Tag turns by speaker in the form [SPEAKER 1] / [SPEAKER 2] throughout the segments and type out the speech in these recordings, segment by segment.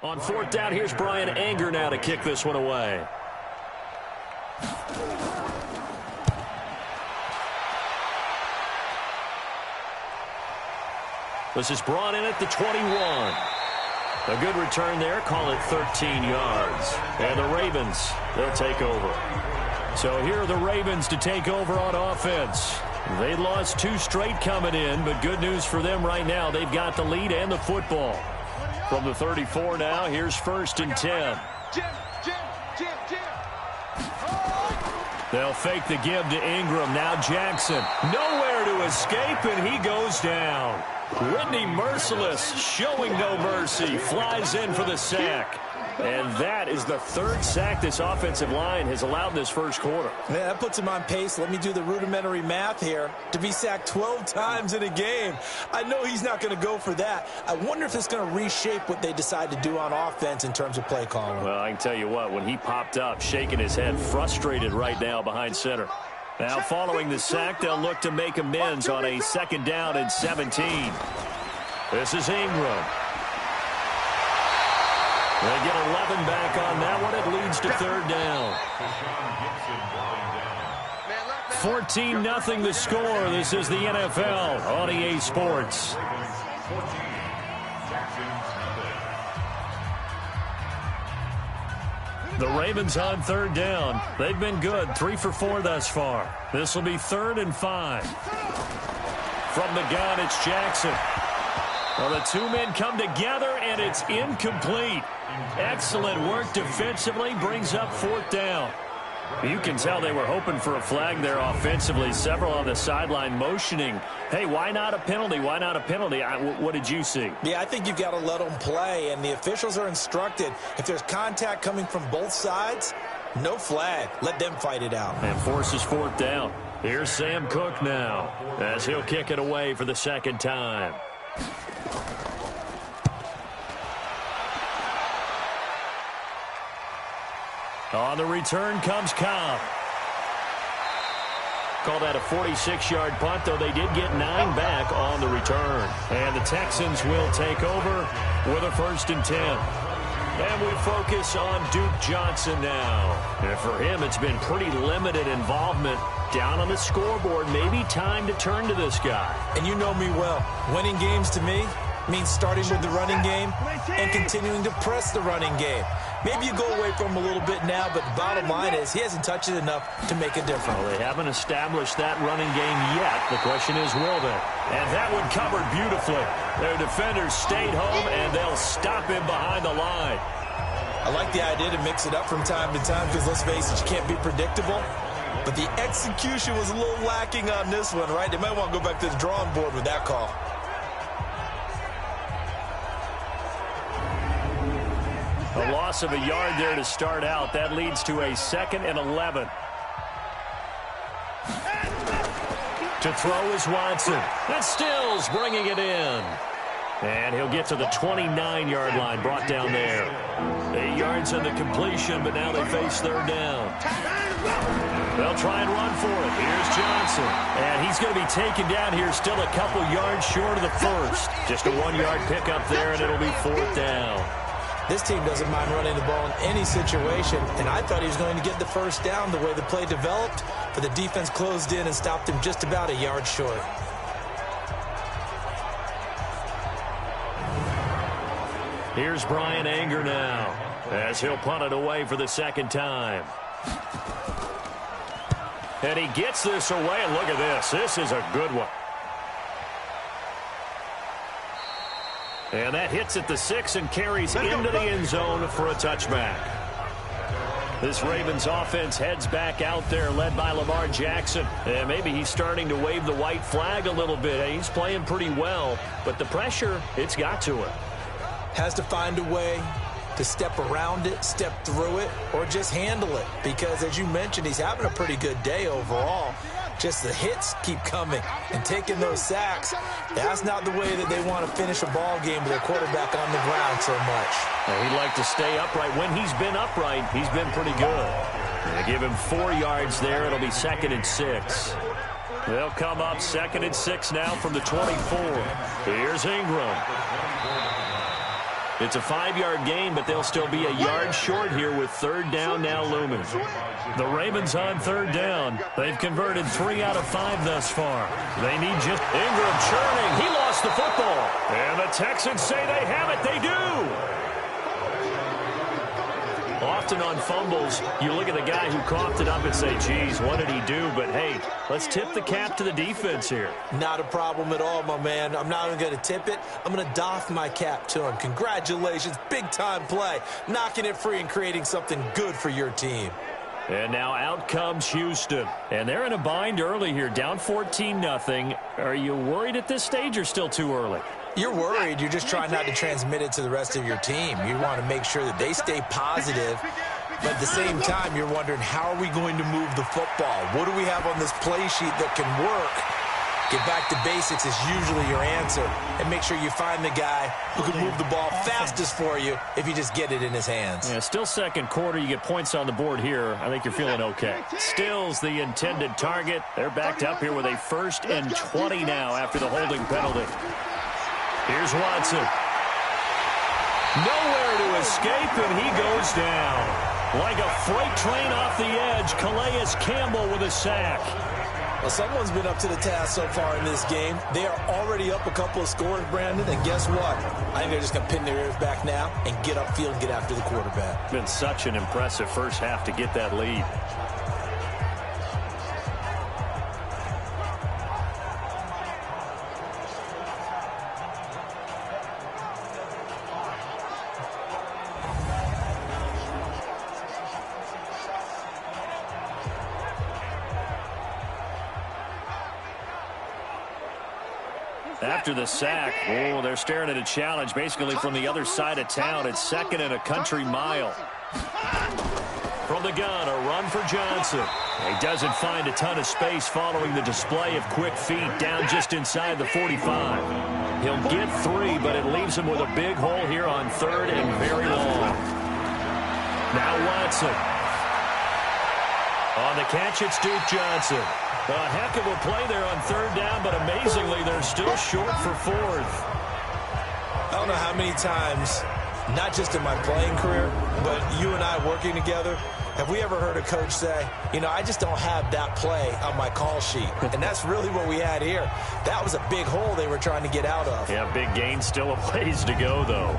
[SPEAKER 1] On fourth down, here's Brian Anger now to kick this one away. This is brought in at the 21. A good return there. Call it 13 yards. And the Ravens, they'll take over. So here are the Ravens to take over on offense. They lost 2 straight coming in, but good news for them right now. They've got the lead and the football. From the 34 now, here's 1st and 10. They'll fake the give to Ingram. Now Jackson. Nowhere to escape, and he goes down. Whitney Merciless showing no mercy. Flies in for the sack. And that is the 3rd sack this offensive line has allowed in this first quarter.
[SPEAKER 2] Yeah, that puts him on pace. Let me do the rudimentary math here. To be sacked 12 times in a game, I know he's not going to go for that. I wonder if it's going to reshape what they decide to do on offense in terms of play calling.
[SPEAKER 1] Well, I can tell you what, when he popped up, shaking his head, frustrated right now behind center. Now following the sack, they'll look to make amends on a 2nd down and 17. This is Ingram. They get 11 back on that one. It leads to 3rd down. 14-0 the score. This is the NFL on EA Sports. The Ravens on 3rd down. They've been good. 3 for 4 thus far. This will be 3rd and 5. From the gun, it's Jackson. Well, the 2 men come together, and it's incomplete. Excellent work defensively, brings up 4th down. You can tell they were hoping for a flag there offensively. Several on the sideline motioning, hey, why not a penalty? Why not a penalty? What did you see?
[SPEAKER 2] Yeah, I think you've got to let them play, and the officials are instructed. If there's contact coming from both sides, no flag. Let them fight it out.
[SPEAKER 1] And forces 4th down. Here's Sam Cook now as he'll kick it away for the 2nd time. On the return comes Cobb. Call that a 46-yard punt, though they did get 9 back on the return. And the Texans will take over with a 1st and 10. And we focus on Duke Johnson now. And for him, it's been pretty limited involvement down on the scoreboard. Maybe time to turn to this guy.
[SPEAKER 2] And you know me well. Winning games to me means starting with the running game and continuing to press the running game. Maybe you go away from him a little bit now, but the bottom line is he hasn't touched it enough to make a difference.
[SPEAKER 1] Well, they haven't established that running game yet. The question is, will they? And that one covered beautifully. Their defenders stayed home, and they'll stop him behind the line.
[SPEAKER 2] I like the idea to mix it up from time to time because, let's face it, you can't be predictable. But the execution was a little lacking on this one, right? They might want to go back to the drawing board with that call.
[SPEAKER 1] A loss of a yard there to start out. That leads to a 2nd and 11. To throw is Watson. And Stills bringing it in. And he'll get to the 29-yard line, brought down there. 8 yards on the completion, but now they face 3rd down. They'll try and run for it. Here's Johnson. And he's going to be taken down here, still a couple yards short of the 1st. Just a 1-yard pickup there, and it'll be 4th down.
[SPEAKER 2] This team doesn't mind running the ball in any situation, and I thought he was going to get the 1st down the way the play developed, but the defense closed in and stopped him just about a yard short.
[SPEAKER 1] Here's Brian Anger now as he'll punt it away for the 2nd time. And he gets this away, and look at this. This is a good one. And that hits at the 6 and carries into the end zone for a touchback. This Ravens offense heads back out there, led by Lamar Jackson. And maybe he's starting to wave the white flag a little bit. He's playing pretty well, but the pressure, it's got to him.
[SPEAKER 2] Has to find a way to step around it, step through it, or just handle it. Because, as you mentioned, he's having a pretty good day overall. Just the hits keep coming and taking those sacks. That's not the way that they want to finish a ball game with their quarterback on the ground so much.
[SPEAKER 1] Well, he'd like to stay upright. When he's been upright, he's been pretty good. They give him 4 yards there. It'll be 2nd and 6. They'll come up 2nd and 6 now from the 24. Here's Ingram. It's a 5-yard gain, but they'll still be a yard short here with third down now looming. The Ravens on third down. They've converted 3 out of 5 thus far. They need just Ingram churning. He lost the football. And the Texans say they have it. They do. Often on fumbles, you look at the guy who coughed it up and say, geez, what did he do? But, hey, let's tip the cap to the defense here.
[SPEAKER 2] Not a problem at all, my man. I'm not even going to tip it. I'm going to doff my cap to him. Congratulations. Big-time play. Knocking it free and creating something good for your team.
[SPEAKER 1] And now out comes Houston. And they're in a bind early here, down 14-0. Are you worried at this stage or still too early?
[SPEAKER 2] You're worried. You're just trying not to transmit it to the rest of your team. You want to make sure that they stay positive. But at the same time, you're wondering, how are we going to move the football? What do we have on this play sheet that can work? Get back to basics is usually your answer. And make sure you find the guy who can move the ball fastest for you if you just get it in his hands.
[SPEAKER 1] Yeah, still second quarter. You get points on the board here. I think you're feeling okay. Still's the intended target. They're backed up here with a 1st and 20 now after the holding penalty. Here's Watson. Nowhere to escape, and he goes down. Like a freight train off the edge, Calais Campbell with a sack.
[SPEAKER 2] Well, someone's been up to the task so far in this game. They are already up a couple of scores, Brandon, and guess what? I think they're just going to pin their ears back now and get upfield and get after the quarterback.
[SPEAKER 1] Been such an impressive first half to get that lead. After the sack, oh, they're staring at a challenge basically from the other side of town. It's 2nd and a country mile. From the gun, a run for Johnson. He doesn't find a ton of space following the display of quick feet down just inside the 45. He'll get 3, but it leaves him with a big hole here on 3rd and very long. Now Watson. On the catch, it's Duke Johnson. A heck of a play there on 3rd down, but amazingly, they're still short for 4th.
[SPEAKER 2] I don't know how many times, not just in my playing career, but you and I working together, have we ever heard a coach say, you know, I just don't have that play on my call sheet. And that's really what we had here. That was a big hole they were trying to get out of.
[SPEAKER 1] Yeah, big gain, still a ways to go, though.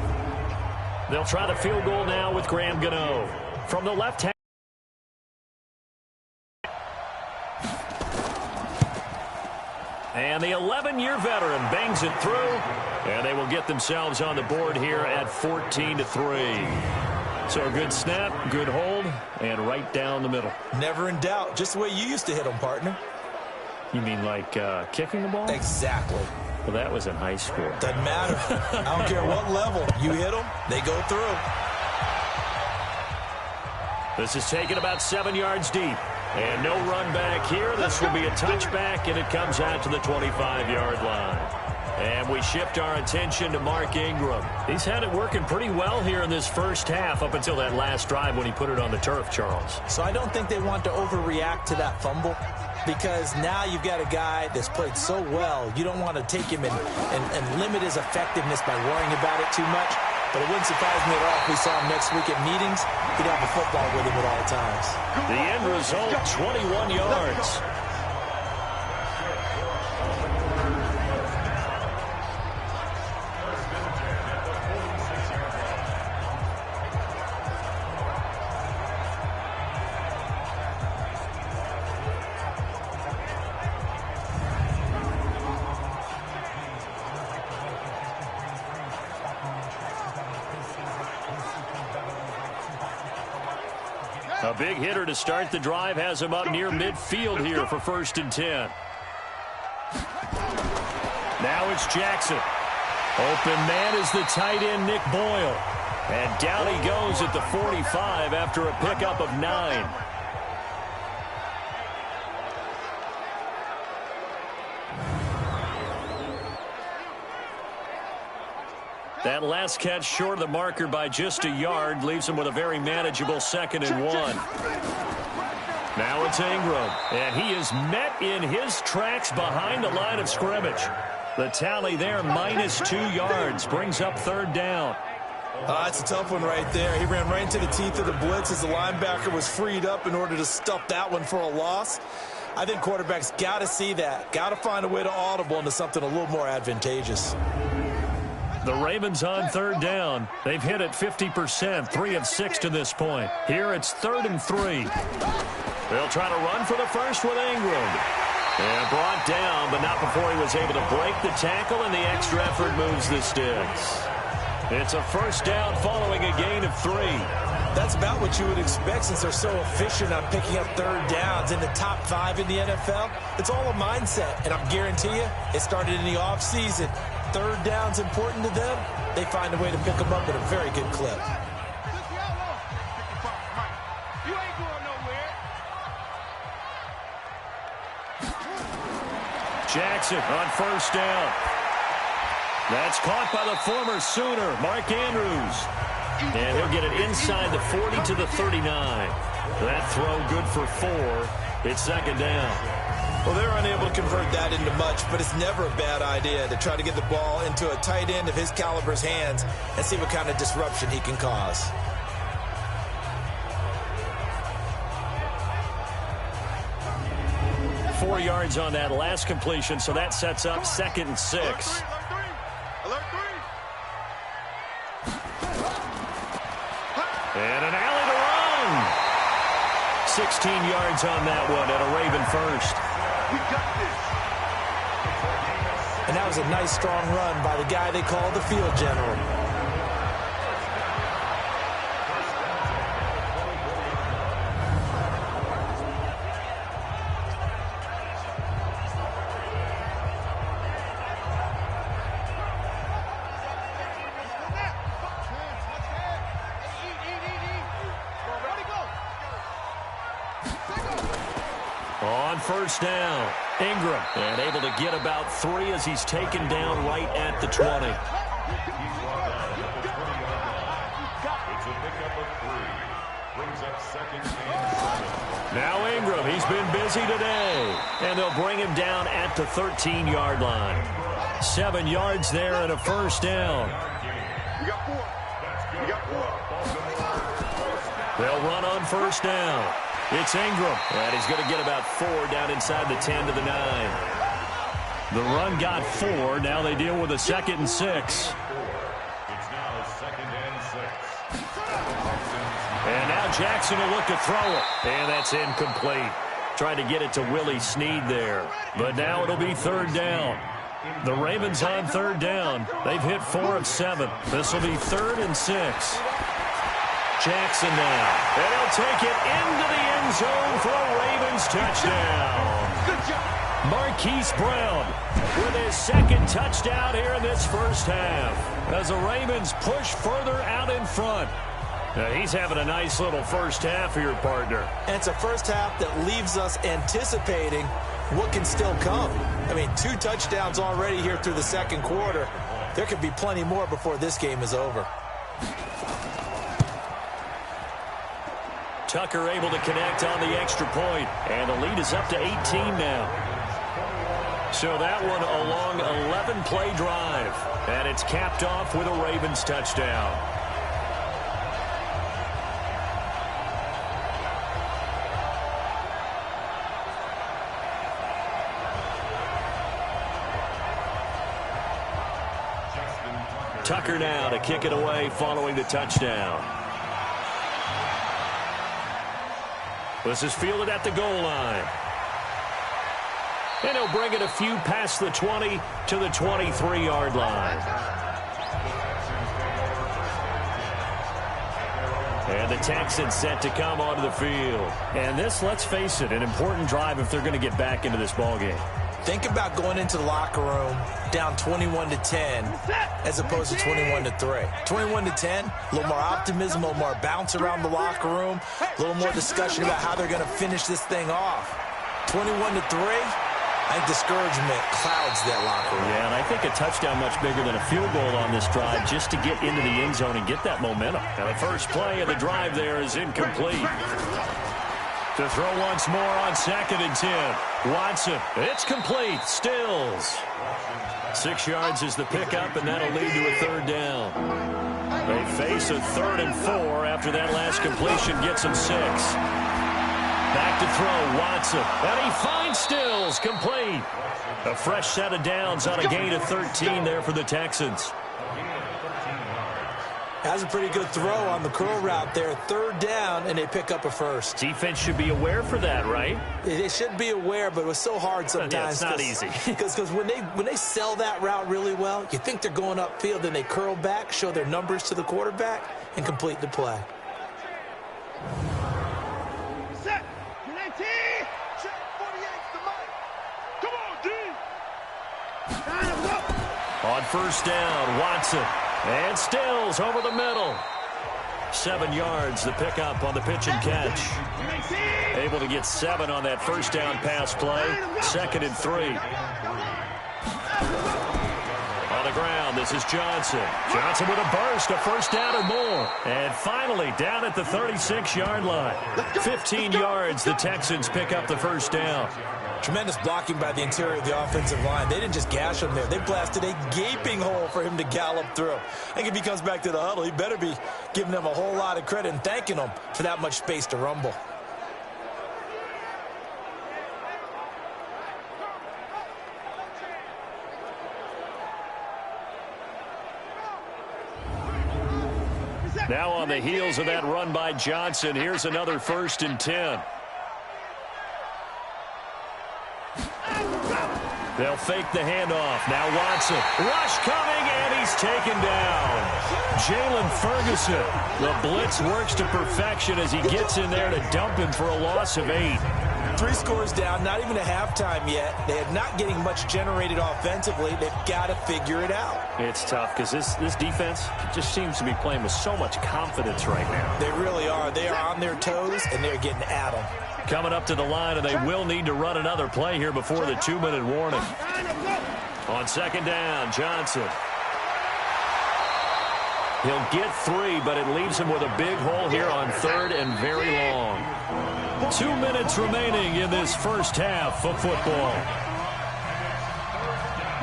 [SPEAKER 1] They'll try the field goal now with Graham Gano. From the left hand. And the 11-year veteran bangs it through, and they will get themselves on the board here at 14-3. So a good snap, good hold, and right down the middle.
[SPEAKER 2] Never in doubt. Just the way you used to hit them, partner.
[SPEAKER 1] You mean like kicking the ball?
[SPEAKER 2] Exactly.
[SPEAKER 1] Well, that was in high school.
[SPEAKER 2] Doesn't matter. I don't care what level. You hit them, they go through.
[SPEAKER 1] This is taken about 7 yards deep. And no run back here. This will be a touchback, and it comes out to the 25-yard line. And we shift our attention to Mark Ingram. He's had it working pretty well here in this first half up until that last drive when he put it on the turf, Charles.
[SPEAKER 2] So I don't think they want to overreact to that fumble, because now you've got a guy that's played so well. You don't want to take him and limit his effectiveness by worrying about it too much. But it wouldn't surprise me at all if we saw him next week at meetings. He'd have a football with him at all times.
[SPEAKER 1] The end result, 21 yards. A big hitter to start the drive has him up near midfield here for 1st and 10. Now it's Jackson. Open man is the tight end, Nick Boyle. And down he goes at the 45 after a pickup of 9. That last catch short of the marker by just a yard leaves him with a very manageable 2nd and 1. Now it's Ingram, and he is met in his tracks behind the line of scrimmage. The tally there, -2 yards, brings up 3rd down.
[SPEAKER 2] That's a tough one right there. He ran right into the teeth of the blitz as the linebacker was freed up in order to stuff that one for a loss. I think quarterbacks got to see that. Got to find a way to audible into something a little more advantageous.
[SPEAKER 1] The Ravens on third down. They've hit it 50%, 3 of 6 to this point. Here it's 3rd and 3. They'll try to run for the first with Ingram. And brought down, but not before he was able to break the tackle, and the extra effort moves the sticks. It's a first down following a gain of 3.
[SPEAKER 2] That's about what you would expect since they're so efficient on picking up third downs in the top 5 in the NFL. It's all a mindset, and I guarantee you it started in the offseason. Third down's important to them. They find a way to pick them up at a very good clip.
[SPEAKER 1] Jackson on first down. That's caught by the former Sooner, Mark Andrews. And he'll get it inside the 40 to the 39. That throw good for 4. It's 2nd down.
[SPEAKER 2] Well, they're unable to convert that into much, but it's never a bad idea to try to get the ball into a tight end of his caliber's hands and see what kind of disruption he can cause.
[SPEAKER 1] – 4 yards on that last completion, so that sets up 2nd and 6. And an alley to run. 16 yards on that one at a Raven first.
[SPEAKER 2] And that was a nice, strong run by the guy they call the field general.
[SPEAKER 1] On first down, Ingram, and able to get about 3 as he's taken down right at the 20.
[SPEAKER 3] It's a pickup of 3. Brings up 2nd and 7.
[SPEAKER 1] Now Ingram, he's been busy today, and they'll bring him down at the 13-yard line. 7 yards there and a first down.
[SPEAKER 3] We got 4. We got 4.
[SPEAKER 1] They'll run on first down. It's Ingram, and he's going to get about 4 down inside the 10 to the 9. The run got 4. Now they deal with a 2nd and 6.
[SPEAKER 3] It's now 2nd and 6.
[SPEAKER 1] And now Jackson will look to throw it, and that's incomplete. Tried to get it to Willie Snead there, but now it'll be 3rd down. The Ravens on 3rd down. They've hit 4 of 7. This will be 3rd and 6. Jackson now, and he'll take it into the end zone for a Ravens touchdown.
[SPEAKER 3] Good job.
[SPEAKER 1] Marquise Brown with his 2nd touchdown here in this first half as the Ravens push further out in front. Now, he's having a nice little first half here, partner.
[SPEAKER 2] And it's a first half that leaves us anticipating what can still come. I mean, 2 touchdowns already here through the 2nd quarter. There could be plenty more before this game is over.
[SPEAKER 1] Tucker able to connect on the extra point, and the lead is up to 18 now. So that one a long 11-play drive, and it's capped off with a Ravens touchdown. Tucker now to kick it away following the touchdown. This is fielded at the goal line. And he'll bring it a few past the 20 to the 23-yard line. And the Texans set to come onto the field. And this, let's face it, an important drive if they're going to get back into this ballgame.
[SPEAKER 2] Think about going into the locker room down 21-10 as opposed to 21-3. 21-10, a little more optimism, a little more bounce around the locker room, a little more discussion about how they're going to finish this thing off. 21-3, I think discouragement clouds that locker room.
[SPEAKER 1] Yeah, and I think a touchdown much bigger than a field goal on this drive just to get into the end zone and get that momentum. Now the first play of the drive there is incomplete. To throw once more on 2nd and 10. Watson, it's complete. Stills. 6 yards is the pickup, and that'll lead to a third down. They face a 3rd and 4 after that last completion gets them 6. Back to throw, Watson. And he finds Stills, complete. A fresh set of downs on a gain of 13 there for the Texans.
[SPEAKER 2] That's a pretty good throw on the curl route there. 3rd down, and they pick up a first.
[SPEAKER 1] Defense should be aware for that, right?
[SPEAKER 2] They should be aware, but it was so hard sometimes.
[SPEAKER 1] Yeah, it's not easy.
[SPEAKER 2] Because when they sell that route really well, you think they're going upfield, then they curl back, show their numbers to the quarterback, and complete the play.
[SPEAKER 4] Set. Check 48 the mic. Come on, D.
[SPEAKER 1] On 1st down, Watson. And Stills over the middle. 7 yards, the pickup on the pitch and catch. Able to get 7 on that 1st down pass play. 2nd and 3. On the ground, this is Johnson. Johnson with a burst, a 1st down or more. And finally, down at the 36-yard line. 15 yards, the Texans pick up the 1st down.
[SPEAKER 2] Tremendous blocking by the interior of the offensive line. They didn't just gash him there. They blasted a gaping hole for him to gallop through. I think if he comes back to the huddle, he better be giving them a whole lot of credit and thanking them for that much space to rumble.
[SPEAKER 1] Now on the heels of that run by Johnson, here's another 1st and 10. They'll fake the handoff. Now Watson. Rush coming, and he's taken down. Jalen Ferguson. The blitz works to perfection as he gets in there to dump him for a loss of 8.
[SPEAKER 2] 3 scores down, not even a halftime yet. They are not getting much generated offensively. They've got to figure it out.
[SPEAKER 1] It's tough because this defense just seems to be playing with so much confidence right now.
[SPEAKER 2] They really are. They are on their toes, and they're getting at them.
[SPEAKER 1] Coming up to the line, and they will need to run another play here before the 2-minute warning. On 2nd down, Johnson. He'll get 3, but it leaves him with a big hole here on 3rd and very long. 2 minutes remaining in this first half of football.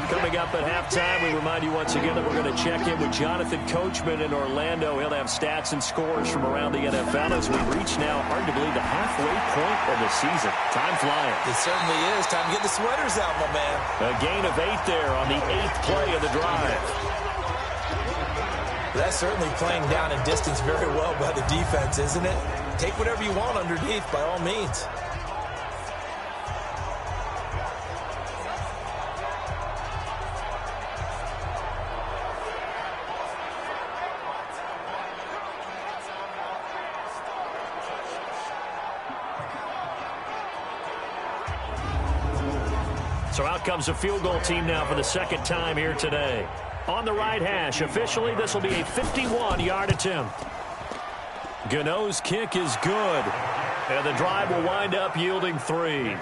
[SPEAKER 1] Coming up at halftime, we remind you once again that we're going to check in with Jonathan Coachman in Orlando. He'll have stats and scores from around the NFL as we reach now, hard to believe, the halfway point of the season. Time flying.
[SPEAKER 2] It certainly is. Time to get the sweaters out, my man.
[SPEAKER 1] A gain of 8 there on the 8th play of the drive.
[SPEAKER 2] That's certainly playing down in distance very well by the defense, isn't it? Take whatever you want underneath, by all means.
[SPEAKER 1] So out comes a field goal team now for the 2nd time here today. On the right hash, officially, this will be a 51-yard attempt. Gano's kick is good, and the drive will wind up yielding 3.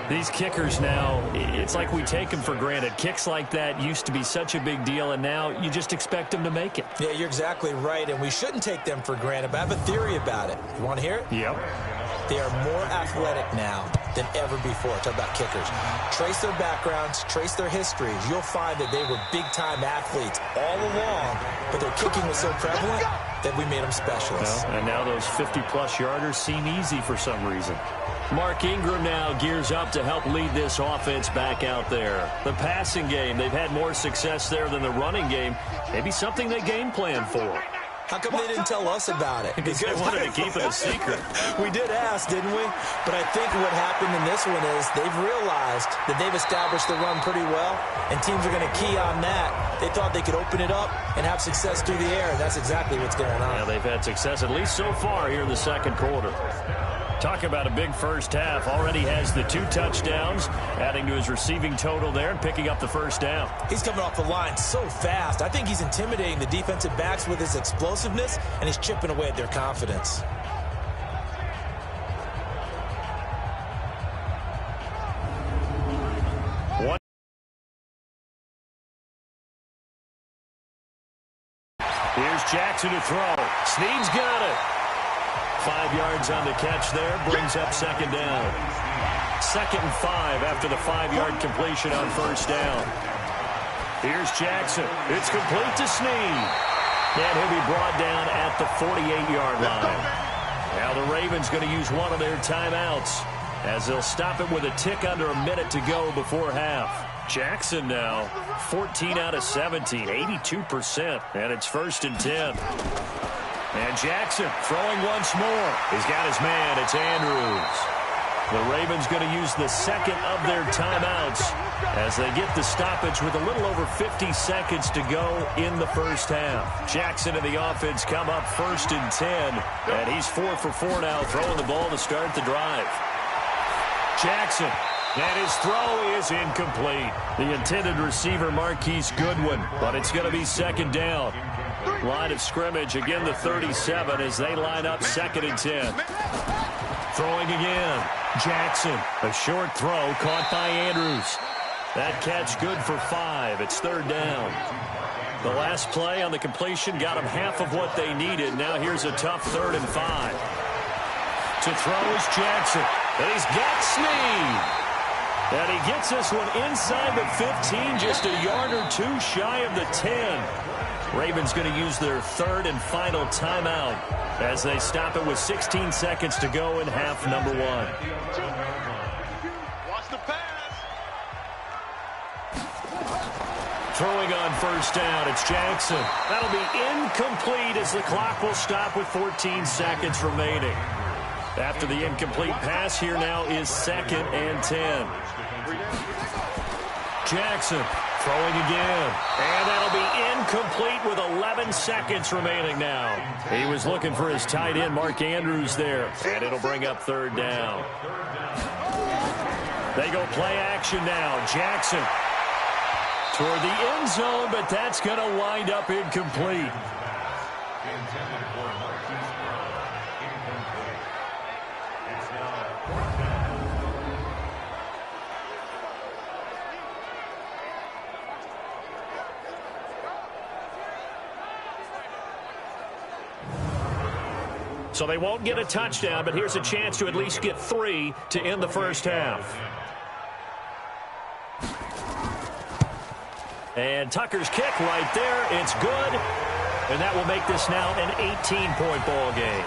[SPEAKER 1] These kickers now, it's like we take them for granted. Kicks like that used to be such a big deal, and now you just expect them to make it.
[SPEAKER 2] Yeah, you're exactly right, and we shouldn't take them for granted, but I have a theory about it. You want to hear it?
[SPEAKER 1] Yep.
[SPEAKER 2] They are more athletic now than ever before. Talk about kickers. Trace their backgrounds, trace their histories. You'll find that they were big-time athletes all along, but their kicking was so prevalent that we made them specialists.
[SPEAKER 1] Well, and now those 50-plus yarders seem easy for some reason. Mark Ingram now gears up to help lead this offense back out there. The passing game, they've had more success there than the running game. Maybe something they game plan for.
[SPEAKER 2] How come they didn't tell us about it?
[SPEAKER 1] Because they wanted to keep it a secret.
[SPEAKER 2] We did ask, didn't we? But I think what happened in this one is they've realized that they've established the run pretty well, and teams are going to key on that. They thought they could open it up and have success through the air, and that's exactly what's going on.
[SPEAKER 1] Yeah, they've had success, at least so far here in the 2nd quarter. Talk about a big first half. Already has the 2 touchdowns, adding to his receiving total there and picking up the 1st down.
[SPEAKER 2] He's coming off the line so fast. I think he's intimidating the defensive backs with his explosiveness, and he's chipping away at their confidence.
[SPEAKER 1] Here's Jackson to throw. Snead's got it. 5 yards on the catch there, brings up 2nd down. 2nd and 5 after the 5-yard completion on 1st down. Here's Jackson. It's complete to Snead. And he'll be brought down at the 48-yard line. Now the Ravens going to use one of their timeouts as they'll stop it with a tick under a minute to go before half. Jackson now 14 out of 17, 82%, and it's 1st and 10. And Jackson throwing once more. He's got his man. It's Andrews. The Ravens going to use the second of their timeouts as they get the stoppage with a little over 50 seconds to go in the first half. Jackson and the offense come up 1st and 10, and he's 4 for 4 now, throwing the ball to start the drive. Jackson, and his throw is incomplete. The intended receiver, Marquise Goodwin, but it's going to be 2nd down. Line of scrimmage, again the 37 as they line up 2nd and 10. Throwing again. Jackson, a short throw caught by Andrews. That catch good for 5. It's 3rd down. The last play on the completion got them half of what they needed. Now here's a tough 3rd and 5. To throw is Jackson. And he's got Snead. And he gets this one inside the 15, just a yard or two shy of the 10. Ravens going to use their 3rd and final timeout as they stop it with 16 seconds to go in half number 1.
[SPEAKER 4] Watch the pass.
[SPEAKER 1] Throwing on 1st down, it's Jackson. That'll be incomplete as the clock will stop with 14 seconds remaining. After the incomplete pass, here now is 2nd and 10. Jackson throwing again. And that'll be incomplete with 11 seconds remaining now. He was looking for his tight end, Mark Andrews, there. And it'll bring up 3rd down. They go play action now. Jackson toward the end zone, but that's going to wind up incomplete. So they won't get a touchdown, but here's a chance to at least get 3 to end the first half. And Tucker's kick right there. It's good. And that will make this now an 18-point ball game.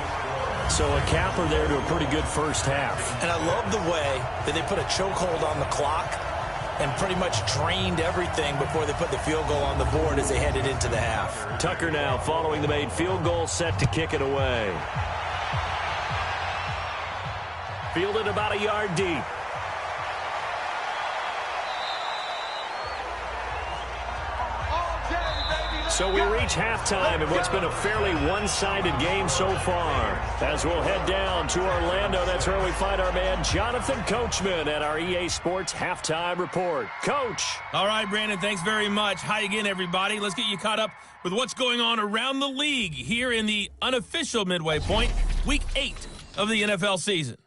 [SPEAKER 1] So a capper there to a pretty good first half.
[SPEAKER 2] And I love the way that they put a chokehold on the clock and pretty much drained everything before they put the field goal on the board as they headed into the half.
[SPEAKER 1] Tucker now following the made field goal, set to kick it away. Fielded about a yard deep. So we reach halftime in what's been a fairly one-sided game so far. As we'll head down to Orlando, that's where we find our man Jonathan Coachman at our EA Sports Halftime Report. Coach.
[SPEAKER 5] All right, Brandon, thanks very much. Hi again, everybody. Let's get you caught up with what's going on around the league here in the unofficial midway point, Week 8 of the NFL season.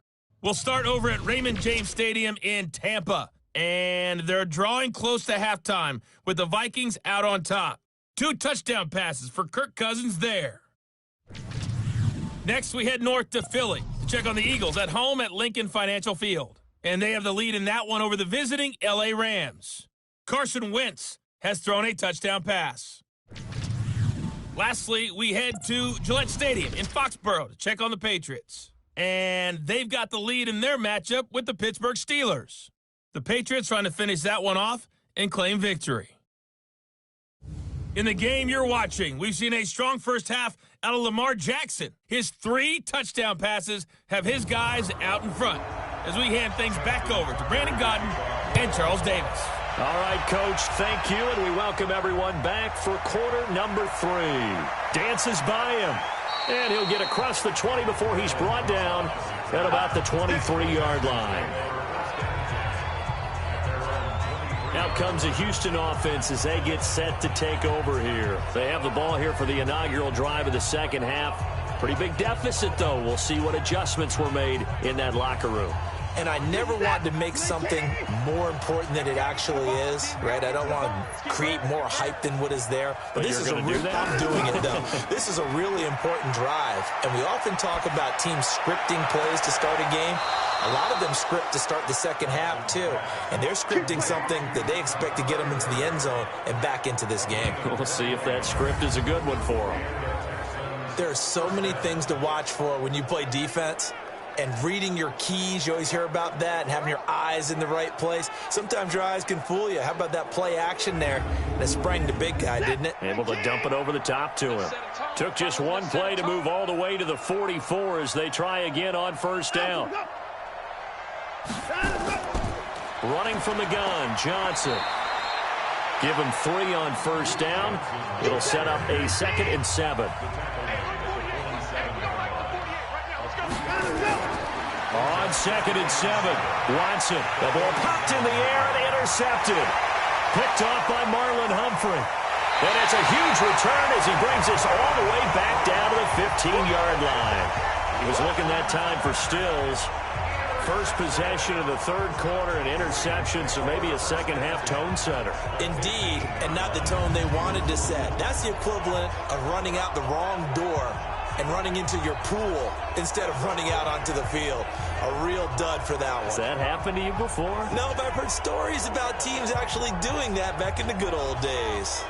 [SPEAKER 5] We'll start over at Raymond James Stadium in Tampa, and they're drawing close to halftime with the Vikings out on top. 2 touchdown passes for Kirk Cousins there. Next, we head north to Philly to check on the Eagles at home at Lincoln Financial Field. And they have the lead in that one over the visiting L.A. Rams. Carson Wentz has thrown a touchdown pass. Lastly, we head to Gillette Stadium in Foxborough to check on the Patriots. And they've got the lead in their matchup with the Pittsburgh Steelers. The Patriots trying to finish that one off and claim victory. In the game you're watching, we've seen a strong first half out of Lamar Jackson. His 3 touchdown passes have his guys out in front as we hand things back over to Brandon Godden and Charles Davis.
[SPEAKER 1] All right, Coach, thank you, and we welcome everyone back for quarter number 3. Dances by him, and he'll get across the 20 before he's brought down at about the 23-yard line. Out comes the Houston offense as they get set to take over here. They have the ball here for the inaugural drive of the second half. Pretty big deficit, though. We'll see what adjustments were made in that locker room.
[SPEAKER 2] And I never want to make something more important than it actually is, right? I don't want to create more hype than what is there. But this is a real, I'm doing it, though. This is a really important drive. And we often talk about teams scripting plays to start a game. A lot of them script to start the second half, too. And they're scripting something that they expect to get them into the end zone and back into this game.
[SPEAKER 1] We'll see if that script is a good one for them.
[SPEAKER 2] There are so many things to watch for when you play defense. And reading your keys, you always hear about that, and having your eyes in the right place. Sometimes your eyes can fool you. How about that play action there? And it sprang the big guy, didn't it?
[SPEAKER 1] Able to dump it over the top to him. Took just one play to move all the way to the 44 as they try again on first down. Running from the gun, Johnson. Give him 3 on first down. It'll set up a 2nd and 7. On 2nd and 7, Watson. The ball popped in the air and intercepted. Picked off by Marlon Humphrey. And it's a huge return as he brings us all the way back down to the 15-yard line. He was looking that time for Stills. First possession of the third quarter, an interception, so maybe a second-half tone setter.
[SPEAKER 2] Indeed, and not the tone they wanted to set. That's the equivalent of running out the wrong door and running into your pool instead of running out onto the field. A real dud for that one.
[SPEAKER 1] Has that happened to you before?
[SPEAKER 2] No, but I've heard stories about teams actually doing that back in the good old days.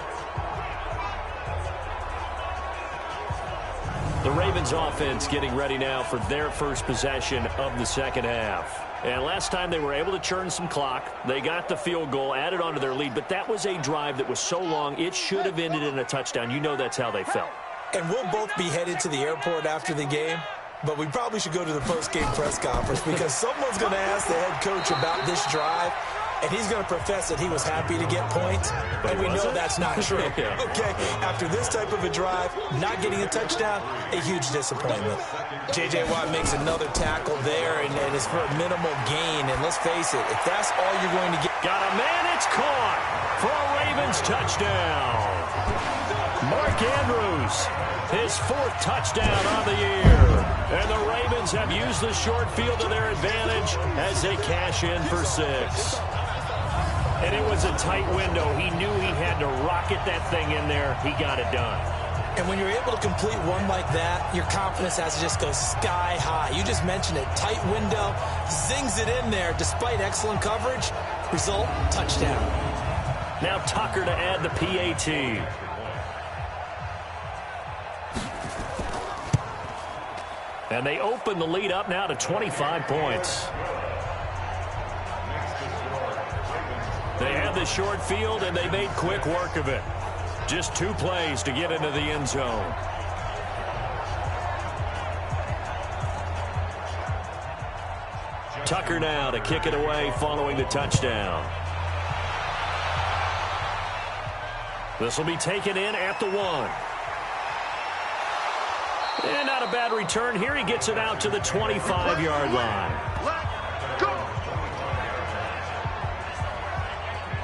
[SPEAKER 1] The Ravens offense getting ready now for their first possession of the second half. And last time they were able to churn some clock. They got the field goal, added on to their lead, but that was a drive that was so long it should have ended in a touchdown. You know that's how they felt.
[SPEAKER 2] And we'll both be headed to the airport after the game, but we probably should go to the post-game press conference because someone's going to ask the head coach about this drive, and he's going to profess that he was happy to get points, and we know that's not true.
[SPEAKER 1] Yeah.
[SPEAKER 2] Okay, after this type of a drive, not getting a touchdown, a huge disappointment. J.J. Watt makes another tackle there, and it's for a minimal gain, and let's face it, if that's all you're going to get.
[SPEAKER 1] Got a man, it's caught for a Ravens touchdown. Mark Andrews, his 4th touchdown of the year. And the Ravens have used the short field to their advantage as they cash in for 6. And it was a tight window. He knew he had to rocket that thing in there. He got it done.
[SPEAKER 2] And when you're able to complete one like that, your confidence has to just go sky high. You just mentioned it. Tight window, zings it in there despite excellent coverage. Result, touchdown.
[SPEAKER 1] Now Tucker to add the PAT. And they open the lead up now to 25 points. They had the short field, and they made quick work of it. Just 2 plays to get into the end zone. Tucker now to kick it away following the touchdown. This will be taken in at the 1. And not a bad return here. He gets it out to the 25-yard line.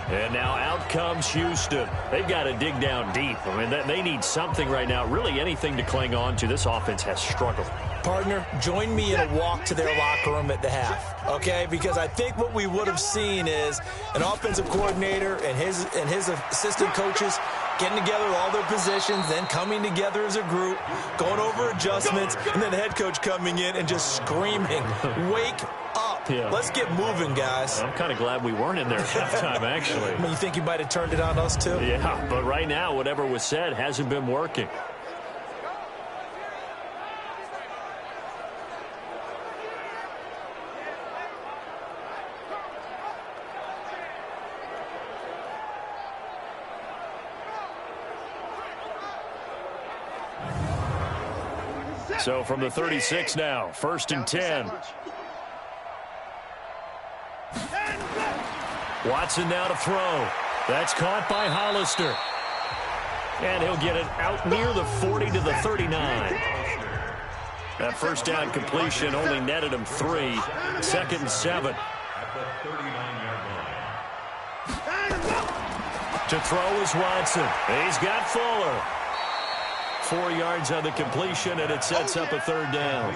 [SPEAKER 1] And now out comes Houston. They've got to dig down deep. I mean, they need something right now, really anything to cling on to. This offense has struggled.
[SPEAKER 2] Partner, join me in a walk to their locker room at the half, okay? Because I think what we would have seen is an offensive coordinator and his assistant coaches getting together all their positions, then coming together as a group, going over adjustments, and then the head coach coming in and just screaming, wake up.
[SPEAKER 1] Yeah.
[SPEAKER 2] Let's get moving, guys.
[SPEAKER 1] I'm kind of glad we weren't in there at halftime, actually.
[SPEAKER 2] I mean, you think you might have turned it on us, too?
[SPEAKER 1] Yeah, but right now, whatever was said hasn't been working. So from the 36 now, 1st and 10. Watson now to throw. That's caught by Hollister. And he'll get it out near the 40 to the 39. That first down completion only netted him 3. 2nd and 7. To throw is Watson. He's got Fuller. 4 yards on the completion, and it sets up a 3rd down.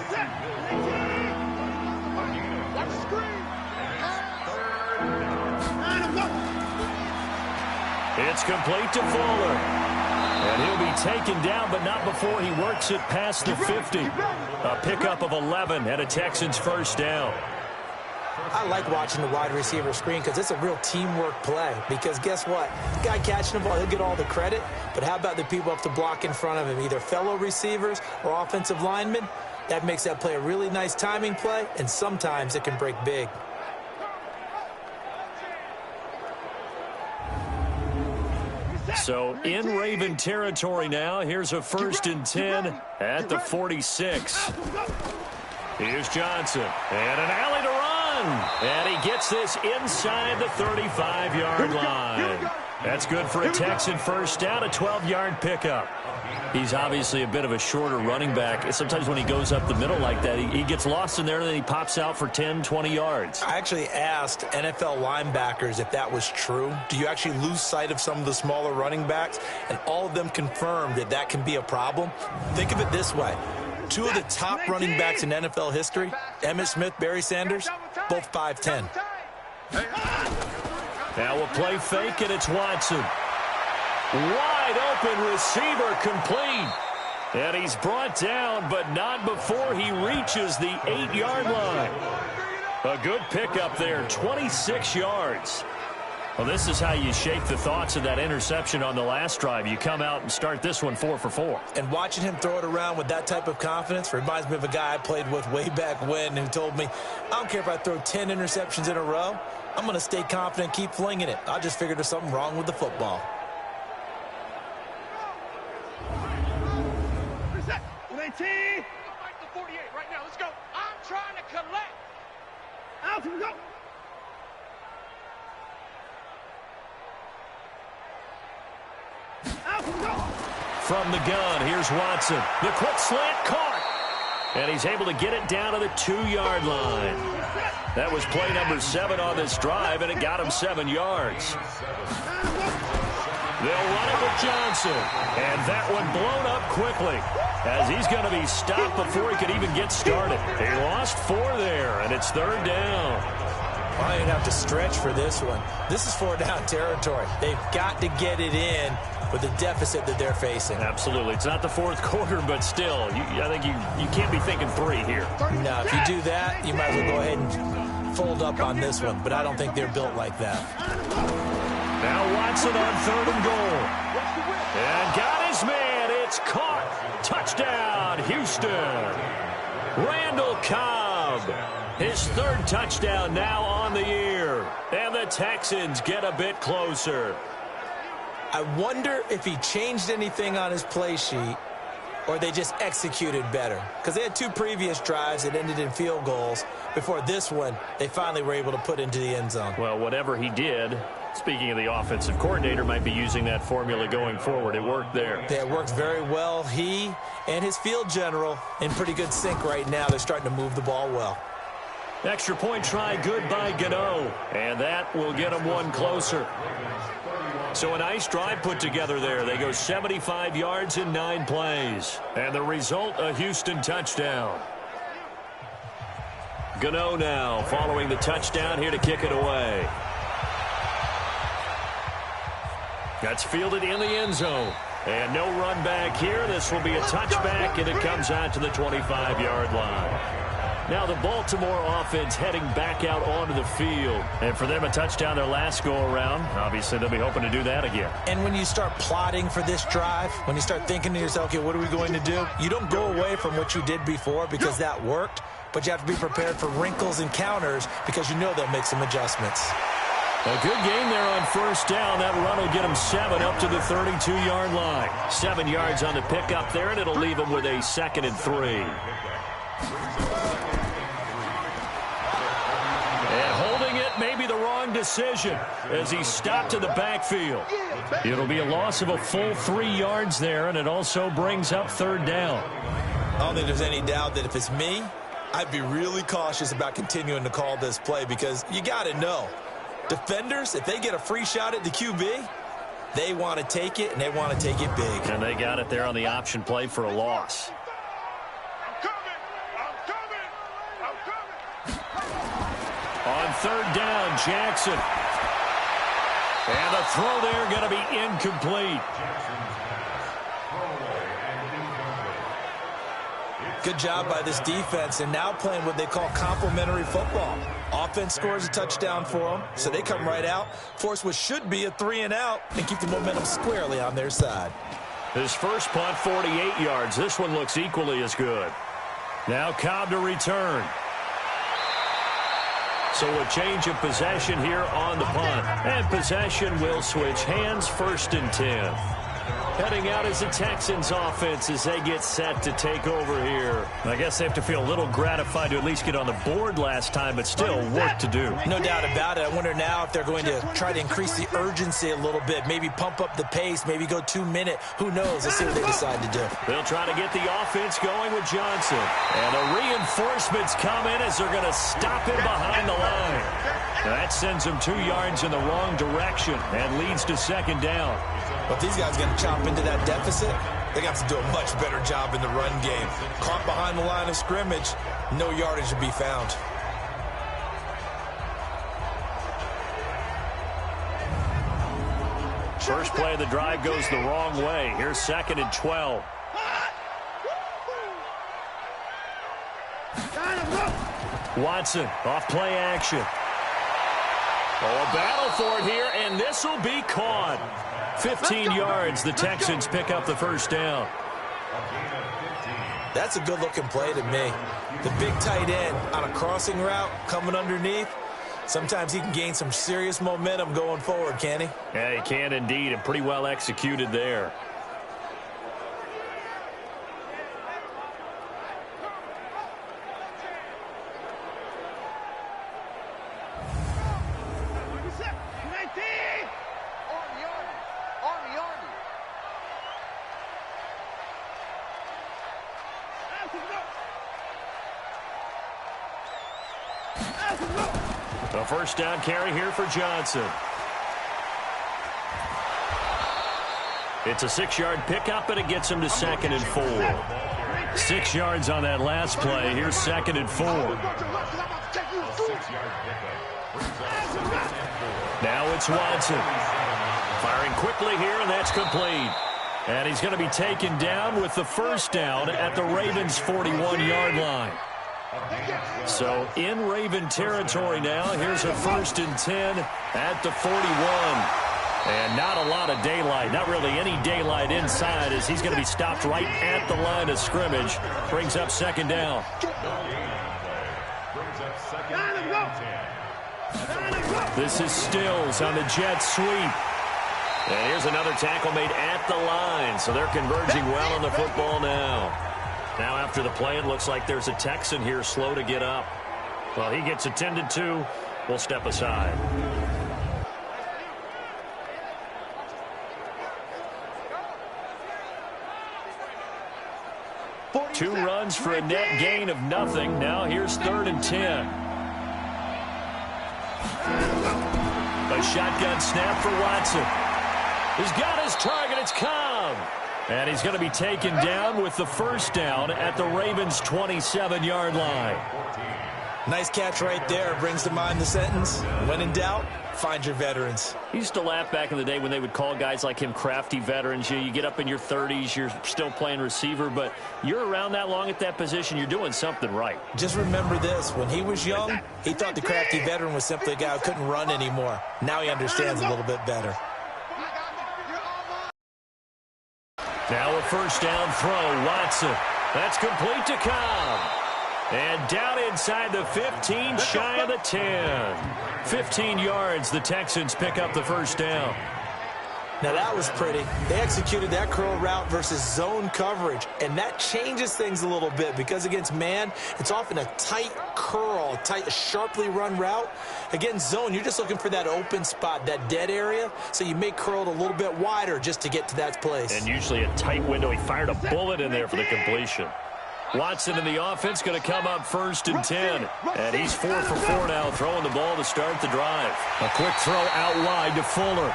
[SPEAKER 1] It's complete to Fuller. And he'll be taken down, but not before he works it past the 50. A pickup of 11 and a Texans first down.
[SPEAKER 2] I like watching the wide receiver screen because it's a real teamwork play. Because guess what? The guy catching the ball, he'll get all the credit. But how about the people up to block in front of him, either fellow receivers or offensive linemen? That makes that play a really nice timing play, and sometimes it can break big.
[SPEAKER 1] So in Raven territory now. Here's a 1st and 10 at the 46. Here's Johnson. And an alley to run. And he gets this inside the 35-yard line. That's good for a Texan first down, a 12-yard pickup. He's obviously a bit of a shorter running back. Sometimes when he goes up the middle like that, he gets lost in there, and then he pops out for 10, 20 yards.
[SPEAKER 2] I actually asked NFL linebackers if that was true. Do you actually lose sight of some of the smaller running backs? And all of them confirmed that that can be a problem. Think of it this way. 2 of the top running backs in NFL history, Emmitt Smith, Barry Sanders, both 5'10".
[SPEAKER 1] Now we'll play fake, and it's Watson. Wide open receiver complete. And he's brought down, but not before he reaches the 8-yard line. A good pickup there, 26 yards. Well, this is how you shake the thoughts of that interception on the last drive. You come out and start this one 4 for 4.
[SPEAKER 2] And watching him throw it around with that type of confidence reminds me of a guy I played with way back when who told me, I don't care if I throw 10 interceptions in a row. I'm going to stay confident and keep flinging it. I just figured there's something wrong with the football.
[SPEAKER 4] Reset. 19. Fight the 48 right now. Let's go. I'm trying to collect. Out we go.
[SPEAKER 1] From the gun, here's Watson. The quick slant caught. And he's able to get it down to the 2-yard line. That was play number 7 on this drive, and it got him 7 yards. They'll run it with Johnson. And that one blown up quickly, as he's going to be stopped before he could even get started. He lost 4 there, and it's 3rd down.
[SPEAKER 2] I didn't have to stretch for this one. This is 4-down territory. They've got to get it in with the deficit that they're facing.
[SPEAKER 1] Absolutely. It's not the 4th quarter, but still, I think you can't be thinking 3 here.
[SPEAKER 2] No, if you do that, you might as well go ahead and fold up on this one. But I don't think they're built like that.
[SPEAKER 1] Now Watson on 3rd and goal. And got his man. It's caught. Touchdown, Houston. Randall Cobb. His 3rd touchdown now on the year. And the Texans get a bit closer.
[SPEAKER 2] I wonder if he changed anything on his play sheet or they just executed better. Because they had 2 previous drives that ended in field goals. Before this one, they finally were able to put into the end zone.
[SPEAKER 1] Well, whatever he did, speaking of the offensive coordinator, might be using that formula going forward. It worked there.
[SPEAKER 2] Yeah, it worked very well. He and his field general in pretty good sync right now. They're starting to move the ball well.
[SPEAKER 1] Extra point try good by Gano. And that will get him 1 closer. So a nice drive put together there. They go 75 yards in 9 plays. And the result, a Houston touchdown. Gano now following the touchdown here to kick it away. That's fielded in the end zone. And no run back here. This will be a touchback, and it comes out to the 25-yard line. Now the Baltimore offense heading back out onto the field. And for them, a touchdown their last go-around. Obviously, they'll be hoping to do that again.
[SPEAKER 2] And when you start plotting for this drive, when you start thinking to yourself, okay, what are we going to do? You don't go away from what you did before because that worked, but you have to be prepared for wrinkles and counters because you know they'll make some adjustments.
[SPEAKER 1] A good game there on 1st down. That run will get him 7 up to the 32-yard line. 7 yards on the pickup there, and it'll leave him with a 2nd and 3. Maybe the wrong decision as he stopped in the backfield. It'll be a loss of a full 3 yards there, and it also brings up 3rd down.
[SPEAKER 2] I don't think there's any doubt that if it's me, I'd be really cautious about continuing to call this play because you got to know, defenders, if they get a free shot at the QB, they want to take it, and they want to take it big.
[SPEAKER 1] And they got it there on the option play for a loss. On 3rd down, Jackson. And the throw there going to be incomplete.
[SPEAKER 2] Good job by this defense, and now playing what they call complementary football. Offense scores a touchdown for them, so they come right out, force what should be a 3-and-out, and keep the momentum squarely on their side.
[SPEAKER 1] His first punt, 48 yards. This one looks equally as good. Now Cobb to return. So a change of possession here on the punt. And possession will switch hands, 1st and 10. Heading out as the Texans offense as they get set to take over here. I guess they have to feel a little gratified to at least get on the board last time, but still work to do.
[SPEAKER 2] No doubt about it. I wonder now if they're going to try to increase the urgency a little bit, maybe pump up the pace, maybe go 2-minute. Who knows? Let's see what they decide to do.
[SPEAKER 1] They'll try to get the offense going with Johnson. And the reinforcements come in as they're going to stop him behind the line. Now that sends him 2 yards in the wrong direction and leads to 2nd down.
[SPEAKER 2] But if these guys are going to chop into that deficit, they got to do a much better job in the run game. Caught behind the line of scrimmage, no yardage to be found.
[SPEAKER 1] First play of the drive goes the wrong way. Here's 2nd and 12. Watson off play action. Oh, a battle for it here, and this will be caught. 15 yards, the Texans pick up the 1st down.
[SPEAKER 2] That's a good-looking play to me. The big tight end on a crossing route coming underneath. Sometimes he can gain some serious momentum going forward, can't he?
[SPEAKER 1] Yeah, he can indeed, and pretty well executed there. A 1st down carry here for Johnson. It's a 6-yard pickup, and it gets him to 2nd and 4. 6 yards on that last play. Here's 2nd and 4. Now it's Watson. Firing quickly here, and that's complete. And he's going to be taken down with the 1st down at the Ravens' 41-yard line. So in Raven territory now. Here's a 1st and 10 at the 41. And not a lot of daylight. Not really any daylight inside as he's going to be stopped right at the line of scrimmage. Brings up 2nd down. This is Stills on the jet sweep. And here's another tackle made at the line. So they're converging well on the football now. Now after the play, it looks like there's a Texan here slow to get up. Well, he gets attended to. We'll step aside. Two runs for a net gain of nothing. Now here's 3rd and 10. A shotgun snap for Watson. He's got his target. It's Cobb. And he's going to be taken down with the 1st down at the Ravens' 27-yard line.
[SPEAKER 2] Nice catch right there. Brings to mind the sentence, when in doubt, find your veterans.
[SPEAKER 1] He used to laugh back in the day when they would call guys like him crafty veterans. You get up in your 30s, you're still playing receiver, but you're around that long at that position, you're doing something right.
[SPEAKER 2] Just remember this. When he was young, he thought the crafty veteran was simply a guy who couldn't run anymore. Now he understands a little bit better.
[SPEAKER 1] Now a 1st down throw. Watson. That's complete to Cobb. And down inside the 15, shy of the 10. 15 yards. The Texans pick up the 1st down.
[SPEAKER 2] Now that was pretty. They executed that curl route versus zone coverage, and that changes things a little bit because against man, it's often a tight curl, tight, sharply run route. Against zone, you're just looking for that open spot, that dead area, so you may curl it a little bit wider just to get to that place.
[SPEAKER 1] And usually a tight window. He fired a bullet in there for the completion. Watson in the offense going to come up 1st and 10. And he's 4 for 4 now, throwing the ball to start the drive. A quick throw out wide to Fuller.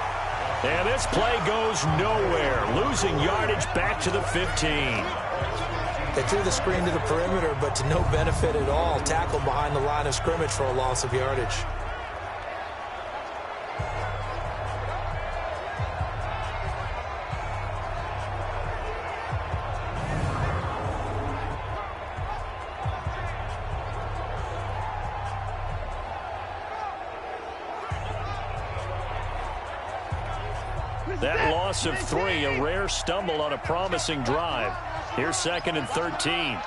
[SPEAKER 1] And this play goes nowhere. Losing yardage back to the 15.
[SPEAKER 2] They threw the screen to the perimeter, but to no benefit at all. Tackled behind the line of scrimmage for a loss of yardage.
[SPEAKER 1] That loss of 3, a rare stumble on a promising drive. Here's 2nd and 13.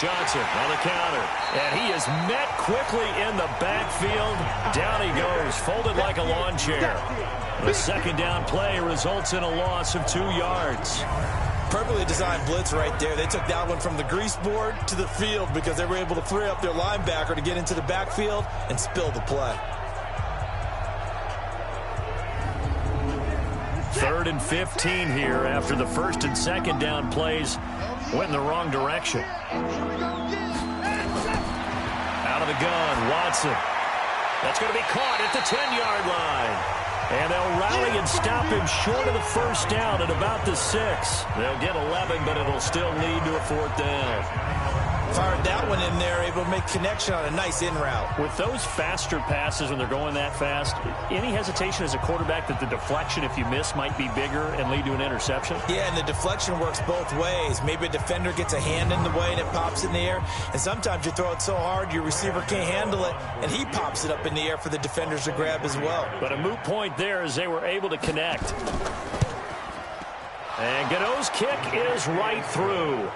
[SPEAKER 1] Johnson on the counter, and he is met quickly in the backfield. Down he goes, folded like a lawn chair. The 2nd down play results in a loss of 2 yards.
[SPEAKER 2] Perfectly designed blitz right there. They took that one from the grease board to the field because they were able to free up their linebacker to get into the backfield and spill the play.
[SPEAKER 1] 3rd and 15 here after the 1st and 2nd down plays went in the wrong direction. Out of the gun, Watson. That's going to be caught at the 10-yard line. And they'll rally and stop him short of the 1st down at about the 6. They'll get 11, but it'll still lead to a 4th down.
[SPEAKER 2] Fired that one in there, able to make connection on a nice in route.
[SPEAKER 1] With those faster passes when they're going that fast, any hesitation as a quarterback that the deflection, if you miss, might be bigger and lead to an interception?
[SPEAKER 2] Yeah, and the deflection works both ways. Maybe a defender gets a hand in the way and it pops in the air. And sometimes you throw it so hard your receiver can't handle it, and he pops it up in the air for the defenders to grab as well.
[SPEAKER 1] But a moot point there as they were able to connect. And Gano's kick is right through.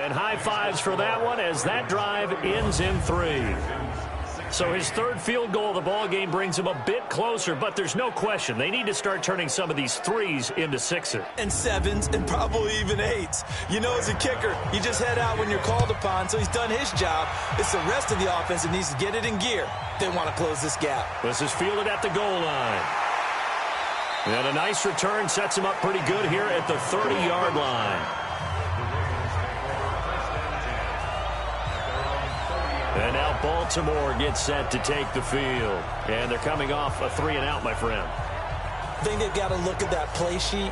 [SPEAKER 1] And high fives for that one as that drive ends in 3. So his 3rd field goal of the ball game brings him a bit closer, but there's no question they need to start turning some of these 3s into 6s.
[SPEAKER 2] And 7s and probably even 8s. You know, as a kicker, you just head out when you're called upon, so he's done his job. It's the rest of the offense that needs to get it in gear. They want to close this gap.
[SPEAKER 1] This is fielded at the goal line. And a nice return sets him up pretty good here at the 30-yard line. And now Baltimore gets set to take the field. And they're coming off a 3-and-out, my friend.
[SPEAKER 2] I think they've got to look at that play sheet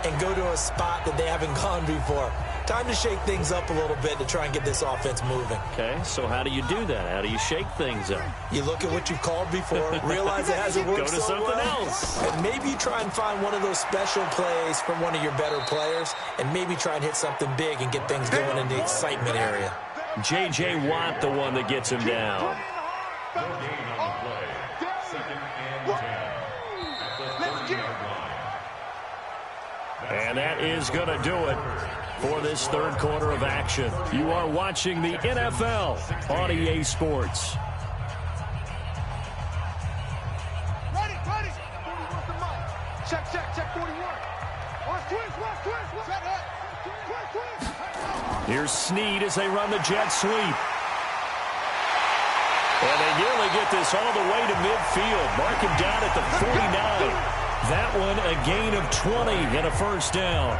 [SPEAKER 2] and go to a spot that they haven't gone before. Time to shake things up a little bit to try and get this offense moving.
[SPEAKER 1] Okay, so how do you do that? How do you shake things up?
[SPEAKER 2] You look at what you've called before, realize it hasn't worked
[SPEAKER 1] Go to
[SPEAKER 2] so
[SPEAKER 1] something
[SPEAKER 2] well,
[SPEAKER 1] else.
[SPEAKER 2] and maybe try and find one of those special plays from one of your better players, and maybe try and hit something big and get things going in the excitement area.
[SPEAKER 1] J.J. Watt, the one that gets him down.
[SPEAKER 3] No gain on the play. 2nd and 10. At the 30-yard line.
[SPEAKER 1] And that is going to do it for this 3rd quarter of action. You are watching the NFL on EA Sports.
[SPEAKER 4] Ready. 41's the mark. Check 41. Watch twist. Check it. Twist.
[SPEAKER 1] Here's Snead as they run the jet sweep. And they nearly get this all the way to midfield. Mark him down at the 49. That one a gain of 20 and a 1st down.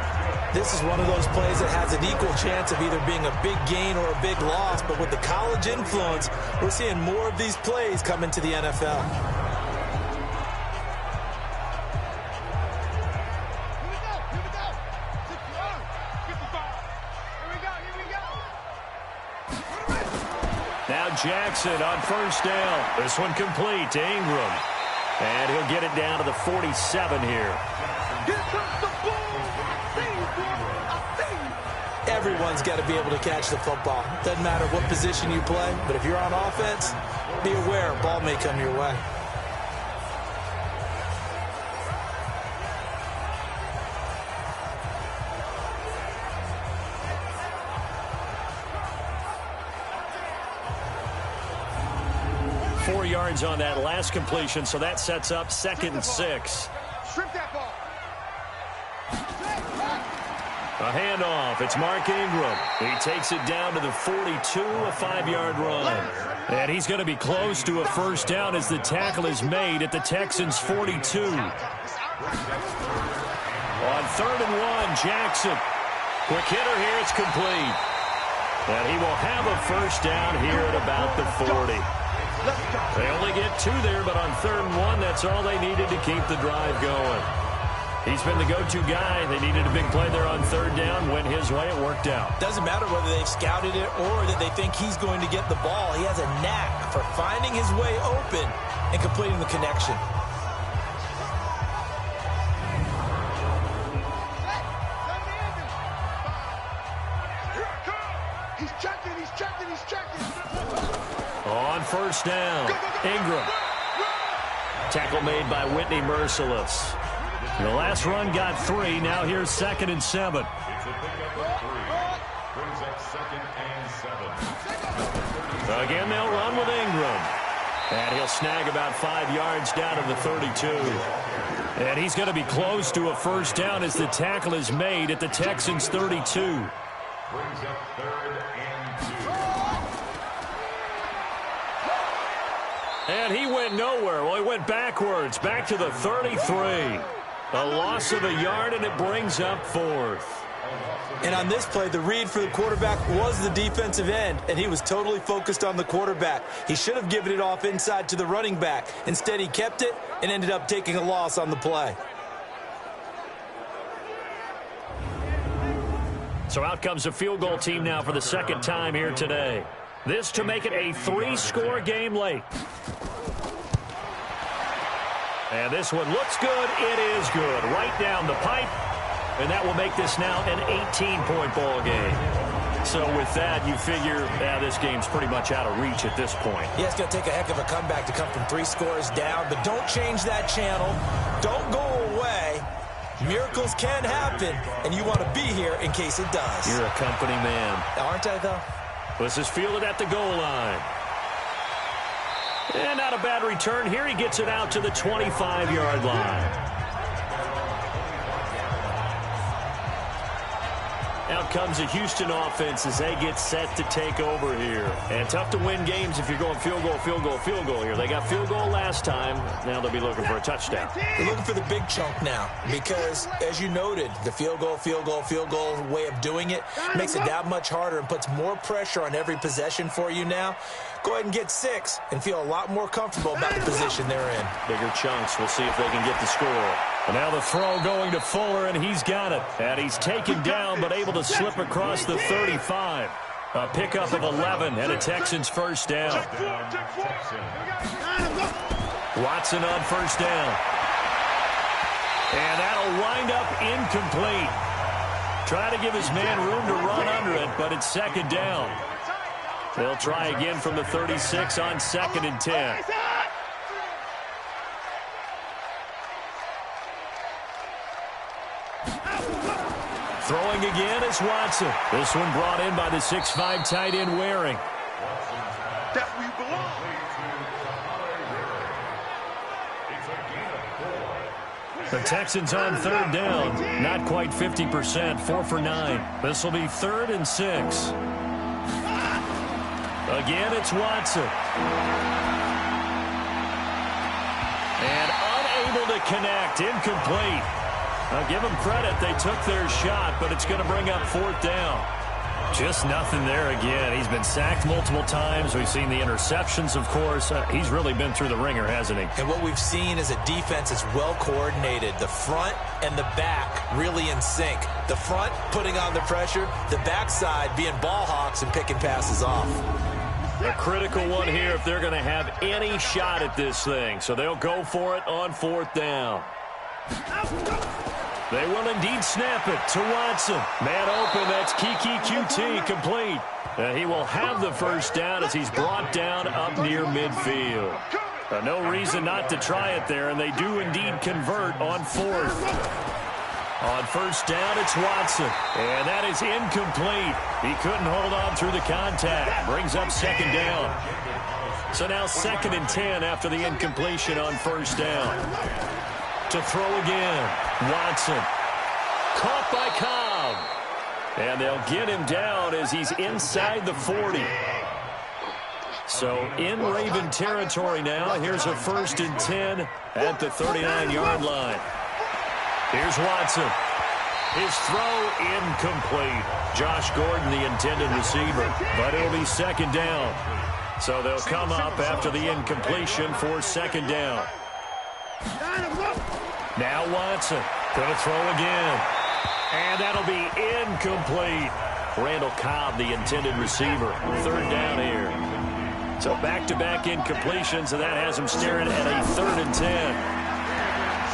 [SPEAKER 2] This is one of those plays that has an equal chance of either being a big gain or a big loss, but with the college influence, we're seeing more of these plays come into the NFL.
[SPEAKER 1] Now Jackson on 1st down. This one complete to Ingram. And he'll get it down to the 47 here.
[SPEAKER 2] Everyone's got to be able to catch the football. Doesn't matter what position you play, but if you're on offense, be aware a ball may come your way.
[SPEAKER 1] Yards on that last completion, so that sets up 2nd and 6.
[SPEAKER 4] Strip that ball.
[SPEAKER 1] A handoff. It's Mark Ingram. He takes it down to the 42, a 5-yard run. And he's going to be close to a 1st down as the tackle is made at the Texans' 42. On 3rd and 1, Jackson. Quick hitter here, it's complete. And he will have a 1st down here at about the 40. They only get 2 there, but on 3rd and 1, that's all they needed to keep the drive going. He's been the go-to guy. They needed a big play there on 3rd down. Went his way. It worked out.
[SPEAKER 2] Doesn't matter whether they've scouted it or that they think he's going to get the ball. He has a knack for finding his way open and completing the connection.
[SPEAKER 4] He's checking.
[SPEAKER 1] On 1st down, Ingram. Tackle made by Whitney Merciless. The last run got 3. Now here's 2nd and 7.
[SPEAKER 3] It's a pickup of 3. Brings up 2nd and 7.
[SPEAKER 1] Again, they'll run with Ingram. And he'll snag about 5 yards down to the 32. And he's going to be close to a first down as the tackle is made at the Texans' 32.
[SPEAKER 3] Brings up 3rd and 2.
[SPEAKER 1] And he went nowhere. Well, he went backwards, back to the 33. A loss of a yard, and it brings up 4th.
[SPEAKER 2] And on this play, the read for the quarterback was the defensive end, and he was totally focused on the quarterback. He should have given it off inside to the running back. Instead, he kept it and ended up taking a loss on the play.
[SPEAKER 1] So out comes a field goal team now for the 2nd time here today. This to make it a 3-score game late. And this one looks good. It is good. Right down the pipe. And that will make this now an 18-point ball game. So with that, you figure this game's pretty much out of reach at this point.
[SPEAKER 2] Yeah, it's going to take a heck of a comeback to come from 3 scores down. But don't change that channel. Don't go away. Miracles can happen, and you want to be here in case it does.
[SPEAKER 1] You're a company man.
[SPEAKER 2] Aren't I, though?
[SPEAKER 1] This is fielded at the goal line. And not a bad return here. He gets it out to the 25-yard line. Out comes the Houston offense as they get set to take over here. And tough to win games if you're going field goal, field goal, field goal here. They got field goal last time. Now they'll be looking for a touchdown.
[SPEAKER 2] They're looking for the big chunk now because, as you noted, the field goal way of doing it makes it that much harder and puts more pressure on every possession for you now. Go ahead and get 6 and feel a lot more comfortable about the position they're in.
[SPEAKER 1] Bigger chunks. We'll see if they can get the score. And now the throw going to Fuller, and he's got it. And he's taken down, but able to slip across the 35. A pickup of 11 and a Texans first down. Watson on first down. And that'll wind up incomplete. Try to give his man room to run under it, but it's 2nd down. They'll try again from the 36 on 2nd and 10. Throwing again is Watson. This one brought in by the 6'5" tight end Waring.
[SPEAKER 4] That's where you belong.
[SPEAKER 1] The Texans on 3rd down. Not quite 50%. 4 for 9. This will be 3rd and 6. Again, it's Watson. And unable to connect. Incomplete. I'll give them credit. They took their shot, but it's going to bring up 4th down. Just nothing there again. He's been sacked multiple times. We've seen the interceptions, of course. He's really been through the ringer, hasn't he?
[SPEAKER 2] And what we've seen is a defense that's well coordinated. The front and the back really in sync. The front putting on the pressure. The backside being ball hawks and picking passes off.
[SPEAKER 1] A critical one here if they're going to have any shot at this thing. So they'll go for it on 4th down. They will indeed snap it to Watson. Man open, that's Kiki QT complete. He will have the first down as he's brought down up near midfield. No reason not to try it there, and they do indeed convert on 4th. On first down, it's Watson, and that is incomplete. He couldn't hold on through the contact. Brings up 2nd down. So now 2nd and 10 after the incompletion on first down. To throw again, Watson. Caught by Cobb. And they'll get him down as he's inside the 40. So in Raven territory now. Here's a 1st and 10 at the 39-yard line. Here's Watson. His throw incomplete. Josh Gordon, the intended receiver. But it'll be 2nd down. So they'll come up after the incompletion for 2nd down. Now Watson going to throw again. And that'll be incomplete. Randall Cobb, the intended receiver. 3rd down here. So back-to-back incompletions, and that has him staring at a 3rd and 10.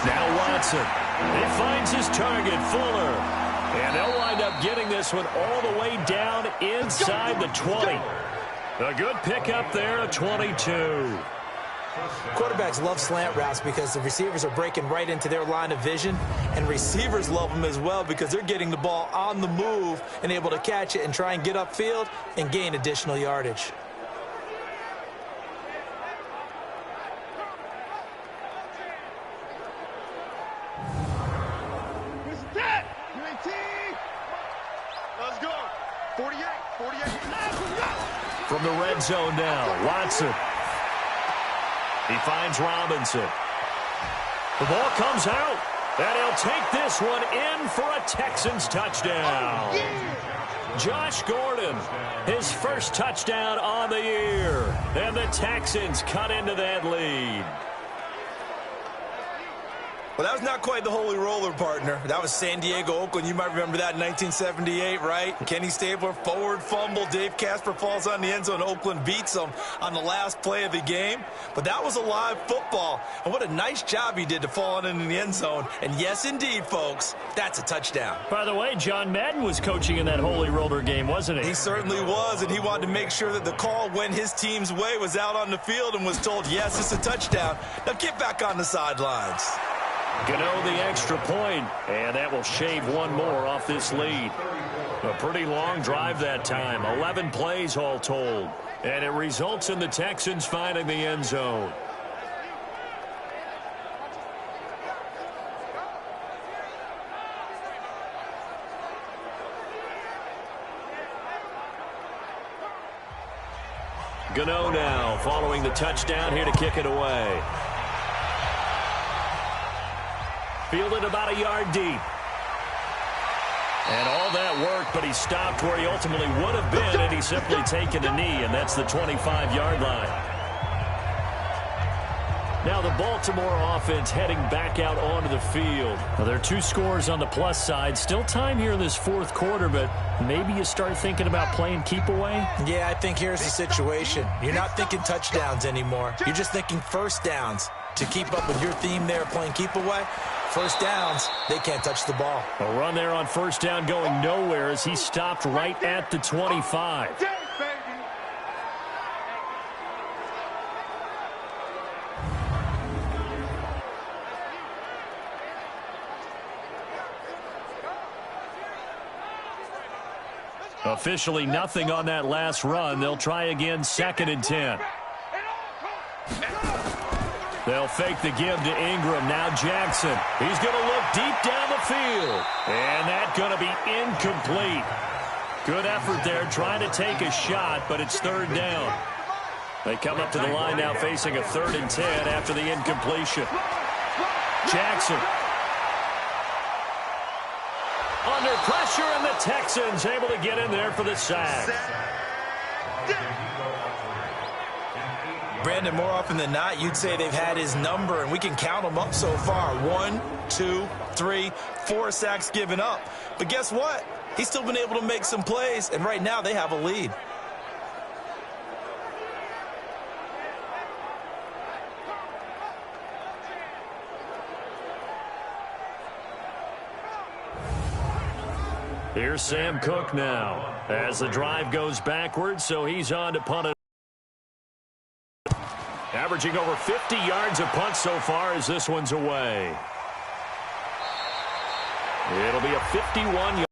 [SPEAKER 1] Now Watson. He finds his target, Fuller. And they'll wind up getting this one all the way down inside the 20. A good pickup there, a 22.
[SPEAKER 2] Quarterbacks love slant routes because the receivers are breaking right into their line of vision, and receivers love them as well because they're getting the ball on the move and able to catch it and try and get upfield and gain additional yardage.
[SPEAKER 4] Let's go. 48.
[SPEAKER 1] From the red zone now, Watson. He finds Robinson. The ball comes out, and he'll take this one in for a Texans touchdown. Josh Gordon, his first touchdown on the year, and the Texans cut into that lead.
[SPEAKER 2] Well, that was not quite the holy roller, partner. That was San Diego, Oakland. You might remember that in 1978, right? Kenny Stabler, forward fumble. Dave Casper falls on the end zone. Oakland beats him on the last play of the game. But that was a live football. And what a nice job he did to fall on in the end zone. And yes, indeed, folks, that's a touchdown.
[SPEAKER 1] By the way, John Madden was coaching in that holy roller game, wasn't he?
[SPEAKER 2] He certainly was, and he wanted to make sure that the call went his team's way, was out on the field and was told, yes, it's a touchdown. Now get back on the sidelines.
[SPEAKER 1] Gano the extra point, and that will shave one more off this lead. A pretty long drive that time, 11 plays all told, and it results in the Texans finding the end zone. Gano now following the touchdown here to kick it away. Fielded about a yard deep. And all that work, but he stopped where he ultimately would have been, and he's simply taken a knee, and that's the 25-yard line. Now the Baltimore offense heading back out onto the field. Now there are two scores on the plus side. Still time here in this fourth quarter, but maybe you start thinking about playing keep away?
[SPEAKER 2] Yeah, I think here's the situation. You're not thinking touchdowns anymore. You're just thinking first downs. To keep up with your theme there, playing keep away, first downs, they can't touch the ball.
[SPEAKER 1] A run there on first down going nowhere as he stopped right at the 25. Officially nothing on that last run. They'll try again, 2nd and 10. They'll fake the give to Ingram. Now Jackson. He's going to look deep down the field. And that's going to be incomplete. Good effort there trying to take a shot, but it's 3rd down. They come up to the line now facing a 3rd and 10 after the incompletion. Jackson. Under pressure, and the Texans able to get in there for the sack.
[SPEAKER 2] Brandon, more often than not, you'd say they've had his number, and we can count them up so far. 1, 2, 3, 4 sacks given up. But guess what? He's still been able to make some plays, and right now they have a lead.
[SPEAKER 1] Here's Sam Cook now as the drive goes backwards, so he's on to punt it. Averaging over 50 yards a punt so far as this one's away. It'll be a 51-yard.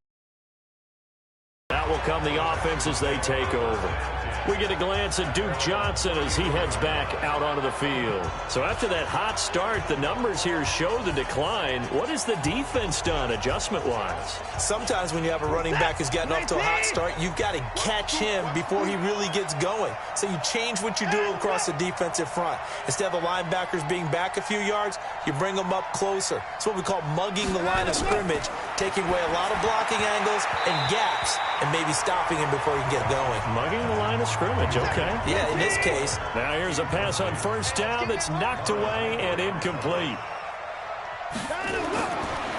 [SPEAKER 1] That will come the offense as they take over. We get a glance at Duke Johnson as he heads back out onto the field. So after that hot start, the numbers here show the decline. What has the defense done adjustment-wise?
[SPEAKER 2] Sometimes when you have a running back who's gotten off to a hot start, you've got to catch him before he really gets going. So you change what you do across the defensive front. Instead of the linebackers being back a few yards, you bring them up closer. It's what we call mugging the line of scrimmage, taking away a lot of blocking angles and gaps, and maybe stopping him before he can get going.
[SPEAKER 1] Mugging the line of scrimmage, okay.
[SPEAKER 2] Yeah, in this case.
[SPEAKER 1] Now here's a pass on first down that's knocked away and incomplete.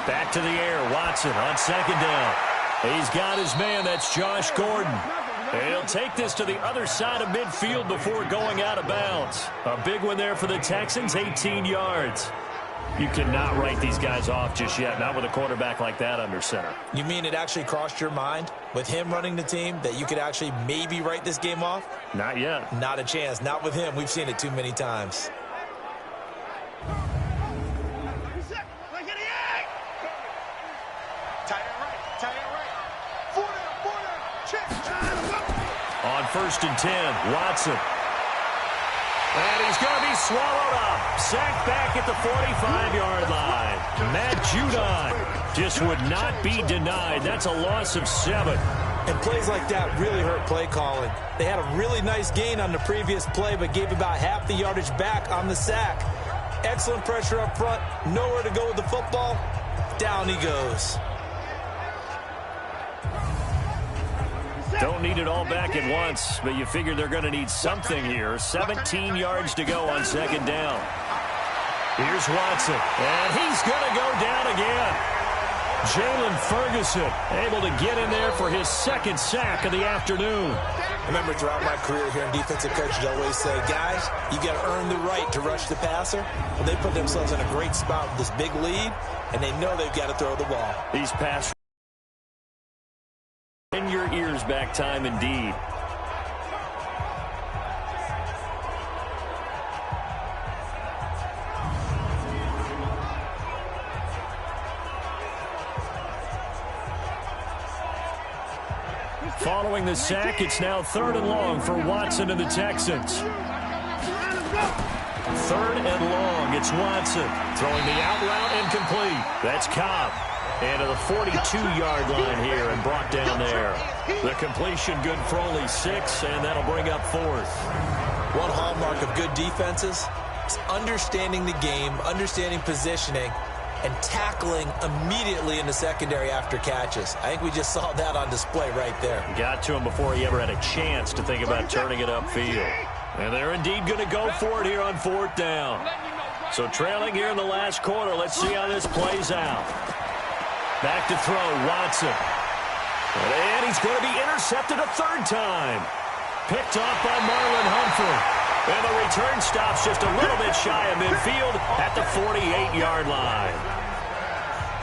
[SPEAKER 1] Back to the air, Watson on 2nd down. He's got his man, that's Josh Gordon. He'll take this to the other side of midfield before going out of bounds. A big one there for the Texans, 18 yards. You cannot write these guys off just yet, not with a quarterback like that under center.
[SPEAKER 2] You mean it actually crossed your mind with him running the team that you could actually maybe write this game off?
[SPEAKER 1] Not yet.
[SPEAKER 2] Not a chance. Not with him. We've seen it too many times.
[SPEAKER 1] first and 10. Watson. And he's going to be swallowed up. Sacked back at the 45-yard line. Matt Judon just would not be denied. That's a loss of 7.
[SPEAKER 2] And plays like that really hurt play calling. They had a really nice gain on the previous play, but gave about half the yardage back on the sack. Excellent pressure up front. Nowhere to go with the football. Down he goes.
[SPEAKER 1] Don't need it all back at once, but you figure they're going to need something here. 17 yards to go on second down. Here's Watson, and he's going to go down again. Jalen Ferguson able to get in there for his second sack of the afternoon.
[SPEAKER 2] I remember throughout my career here in defensive coaches always say, guys, you got to earn the right to rush the passer. Well, they put themselves in a great spot with this big lead, and they know they've got to throw the ball.
[SPEAKER 1] These pass in your ears back time indeed. Following the sack, it's now 3rd and long for Watson and the Texans. 3rd and long, it's Watson. Throwing the out route incomplete. That's Cobb. And to the 42-yard line here and brought down there. The completion good for only 6, and that'll bring up 4th.
[SPEAKER 2] One hallmark of good defenses is understanding the game, understanding positioning, and tackling immediately in the secondary after catches. I think we just saw that on display right there.
[SPEAKER 1] Got to him before he ever had a chance to think about turning it upfield. And they're indeed going to go for it here on 4th down. So trailing here in the last quarter, let's see how this plays out. Back to throw, Watson. And he's going to be intercepted a 3rd time. Picked off by Marlon Humphrey. And the return stops just a little bit shy of midfield at the 48-yard line.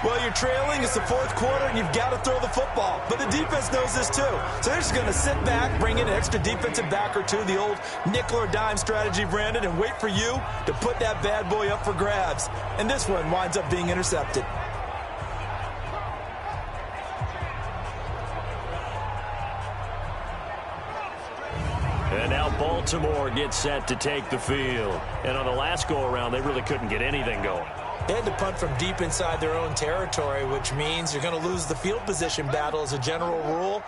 [SPEAKER 2] Well, you're trailing. It's the 4th quarter, and you've got to throw the football. But the defense knows this, too. So they're just going to sit back, bring in an extra defensive back or two, the old nickel or dime strategy, Brandon, and wait for you to put that bad boy up for grabs. And this one winds up being intercepted.
[SPEAKER 1] And now Baltimore gets set to take the field. And on the last go-around, they really couldn't get anything going.
[SPEAKER 2] They had to punt from deep inside their own territory, which means you're going to lose the field position battle as a general rule.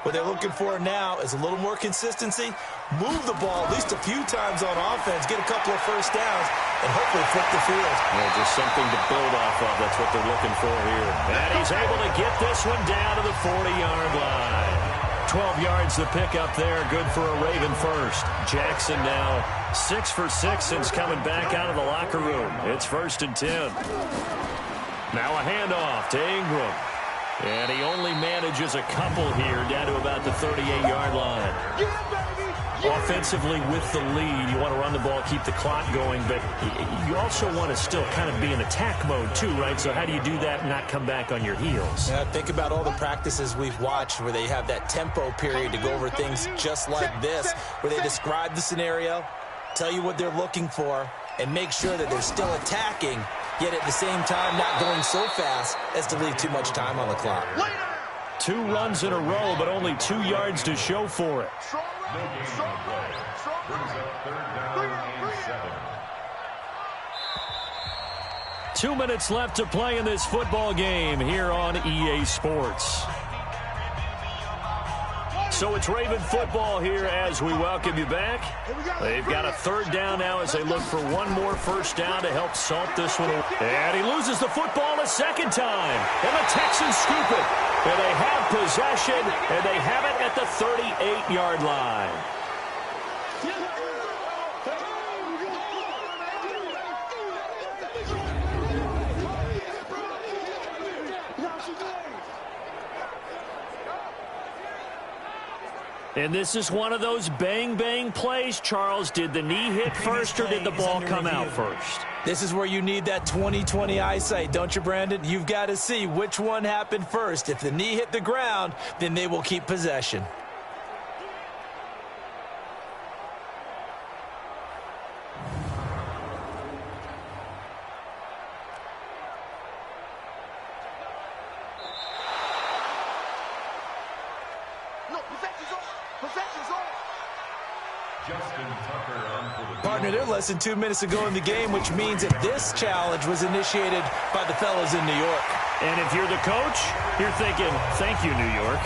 [SPEAKER 2] What they're looking for now is a little more consistency, move the ball at least a few times on offense, get a couple of first downs, and hopefully flip the field.
[SPEAKER 1] Yeah, just something to build off of. That's what they're looking for here. And he's able to get this one down to the 40-yard line. 12 yards to pick up there. Good for a Raven first. Jackson now 6 for 6 since coming back out of the locker room. It's 1st and 10. Now a handoff to Ingram. And he only manages a couple here down to about the 38-yard line. Offensively with the lead, you want to run the ball, keep the clock going, but you also want to still kind of be in attack mode too, right? So how do you do that and not come back on your heels?
[SPEAKER 2] Yeah, think about all the practices we've watched where they have that tempo period to go over things just like this, where they describe the scenario, tell you what they're looking for, and make sure that they're still attacking, yet at the same time not going so fast as to leave too much time on the clock.
[SPEAKER 1] 2 runs in a row, but only 2 yards to show for it.
[SPEAKER 3] Brings up 3rd down and 7.
[SPEAKER 1] 2 minutes left to play in this football game here on EA Sports. So it's Raven football here as we welcome you back. They've got a 3rd down now as they look for one more first down to help salt this one away. And he loses the football a 2nd time. And the Texans scoop it. And they have possession, and they have it at the 38-yard line. And this is one of those bang-bang plays, Charles. Did the knee hit first or did the ball come out first?
[SPEAKER 2] This is where you need that 20/20 eyesight, don't you, Brandon? You've got to see which one happened first. If the knee hit the ground, then they will keep possession.
[SPEAKER 4] No, possession's on. Possession's on.
[SPEAKER 2] Partner, they're less than 2 minutes to go in the game, which means that this challenge was initiated by the fellas in New York.
[SPEAKER 1] And if you're the coach, you're thinking, thank you, New York.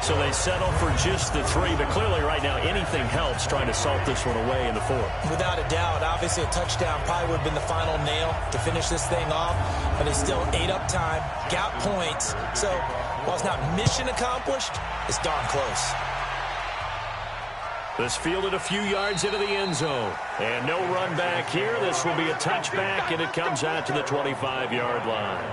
[SPEAKER 1] So they settle for just the 3, but clearly right now anything helps trying to salt this one away in the 4th.
[SPEAKER 2] Without a doubt, obviously a touchdown probably would have been the final nail to finish this thing off, but they still ate up time, got points. So while it's not mission accomplished, it's darn close.
[SPEAKER 1] This fielded a few yards into the end zone. And no run back here. This will be a touchback, and it comes out to the 25-yard line.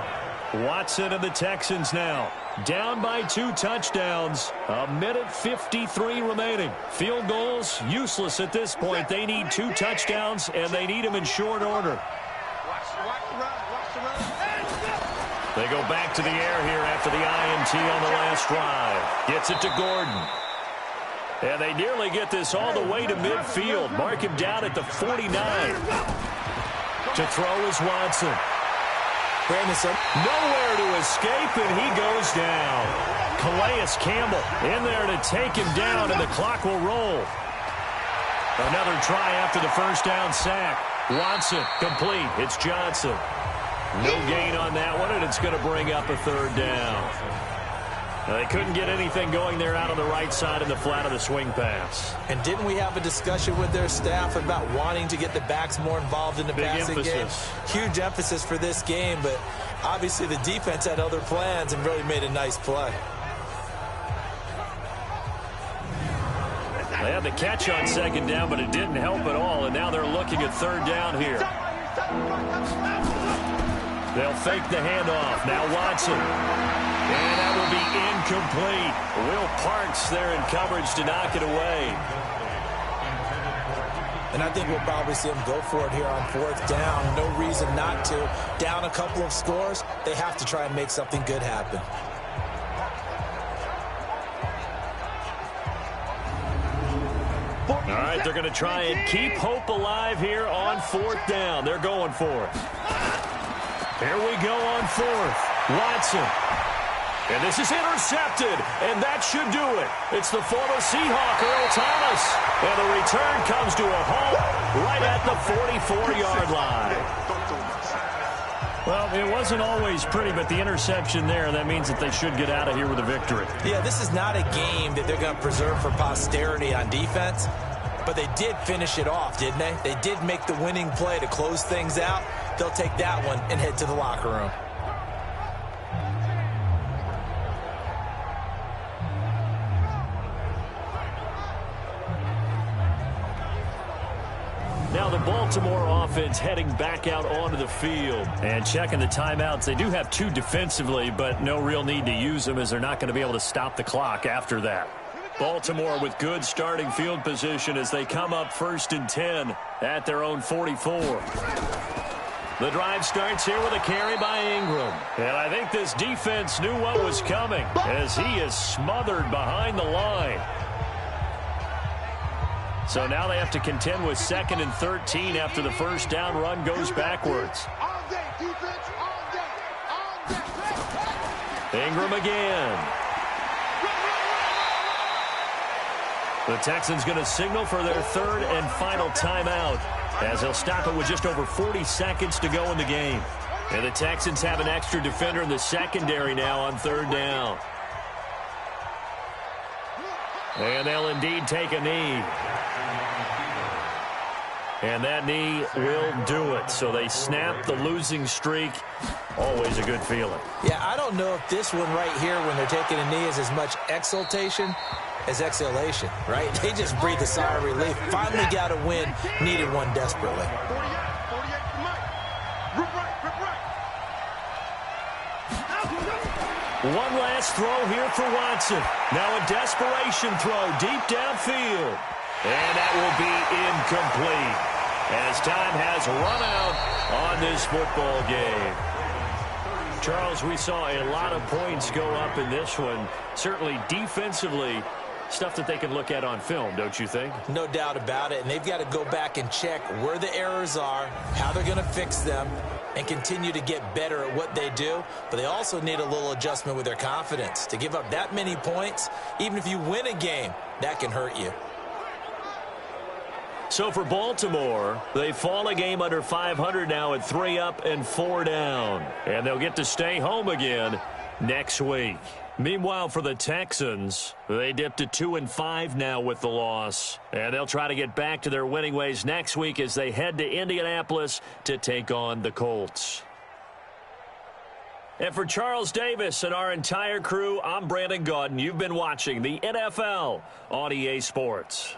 [SPEAKER 1] Watson and the Texans now down by 2 touchdowns. 1:53 remaining. Field goals useless at this point. They need 2 touchdowns, and they need them in short order. They go back to the air here after the INT on the last drive. Gets it to Gordon. And they nearly get this all the way to midfield. Mark him down at the 49. To throw is Watson.
[SPEAKER 2] Brandon,
[SPEAKER 1] nowhere to escape, and he goes down. Calais Campbell in there to take him down, and the clock will roll. Another try after the first down sack. Watson complete. It's Johnson. No gain on that one, and it's going to bring up a 3rd down. They couldn't get anything going there out on the right side in the flat of the swing pass.
[SPEAKER 2] And didn't we have a discussion with their staff about wanting to get the backs more involved in the passing game? Huge emphasis for this game, but obviously the defense had other plans and really made a nice play.
[SPEAKER 1] They had the catch on 2nd down, but it didn't help at all, and now they're looking at 3rd down here. They'll fake the handoff. Now Watson. And that will be incomplete. Will Parks there in coverage to knock it away.
[SPEAKER 2] And I think we'll probably see him go for it here on 4th down. No reason not to. Down a couple of scores, they have to try and make something good happen.
[SPEAKER 1] All right, they're going to try and keep hope alive here on 4th down. They're going for it. Here we go on 4th. Watson. And this is intercepted, and that should do it. It's the former Seahawk, Earl Thomas. And the return comes to a halt right at the 44-yard line. Well, it wasn't always pretty, but the interception there, that means that they should get out of here with a victory.
[SPEAKER 2] Yeah, this is not a game that they're going to preserve for posterity on defense, but they did finish it off, didn't they? They did make the winning play to close things out. They'll take that one and head to the locker room.
[SPEAKER 1] Now the Baltimore offense heading back out onto the field. And checking the timeouts. They do have 2 defensively, but no real need to use them as they're not going to be able to stop the clock after that. Baltimore with good starting field position as they come up 1st and 10 at their own 44. The drive starts here with a carry by Ingram. And I think this defense knew what was coming as he is smothered behind the line. So now they have to contend with 2nd and 13 after the first down run goes backwards. Ingram again. The Texans going to signal for their 3rd and final timeout as they'll stop it with just over 40 seconds to go in the game. And the Texans have an extra defender in the secondary now on 3rd down. And they'll indeed take a knee. And that knee will do it. So they snap the losing streak. Always a good feeling.
[SPEAKER 2] Yeah, I don't know if this one right here when they're taking a knee is as much exultation as exhalation, right? They just breathe a sigh of relief. Finally got a win. Needed one desperately.
[SPEAKER 1] One last throw here for Watson. Now a desperation throw deep downfield. And that will be incomplete as time has run out on this football game. Charles, we saw a lot of points go up in this one. Certainly defensively, stuff that they can look at on film, don't you think?
[SPEAKER 2] No doubt about it. And they've got to go back and check where the errors are, how they're going to fix them, and continue to get better at what they do. But they also need a little adjustment with their confidence. To give up that many points, even if you win a game, that can hurt you.
[SPEAKER 1] So for Baltimore, they fall a game under 500 now at 3 up and 4 down. And they'll get to stay home again next week. Meanwhile, for the Texans, they dipped to 2-5 now with the loss. And they'll try to get back to their winning ways next week as they head to Indianapolis to take on the Colts. And for Charles Davis and our entire crew, I'm Brandon Gaudin. You've been watching the NFL on EA Sports.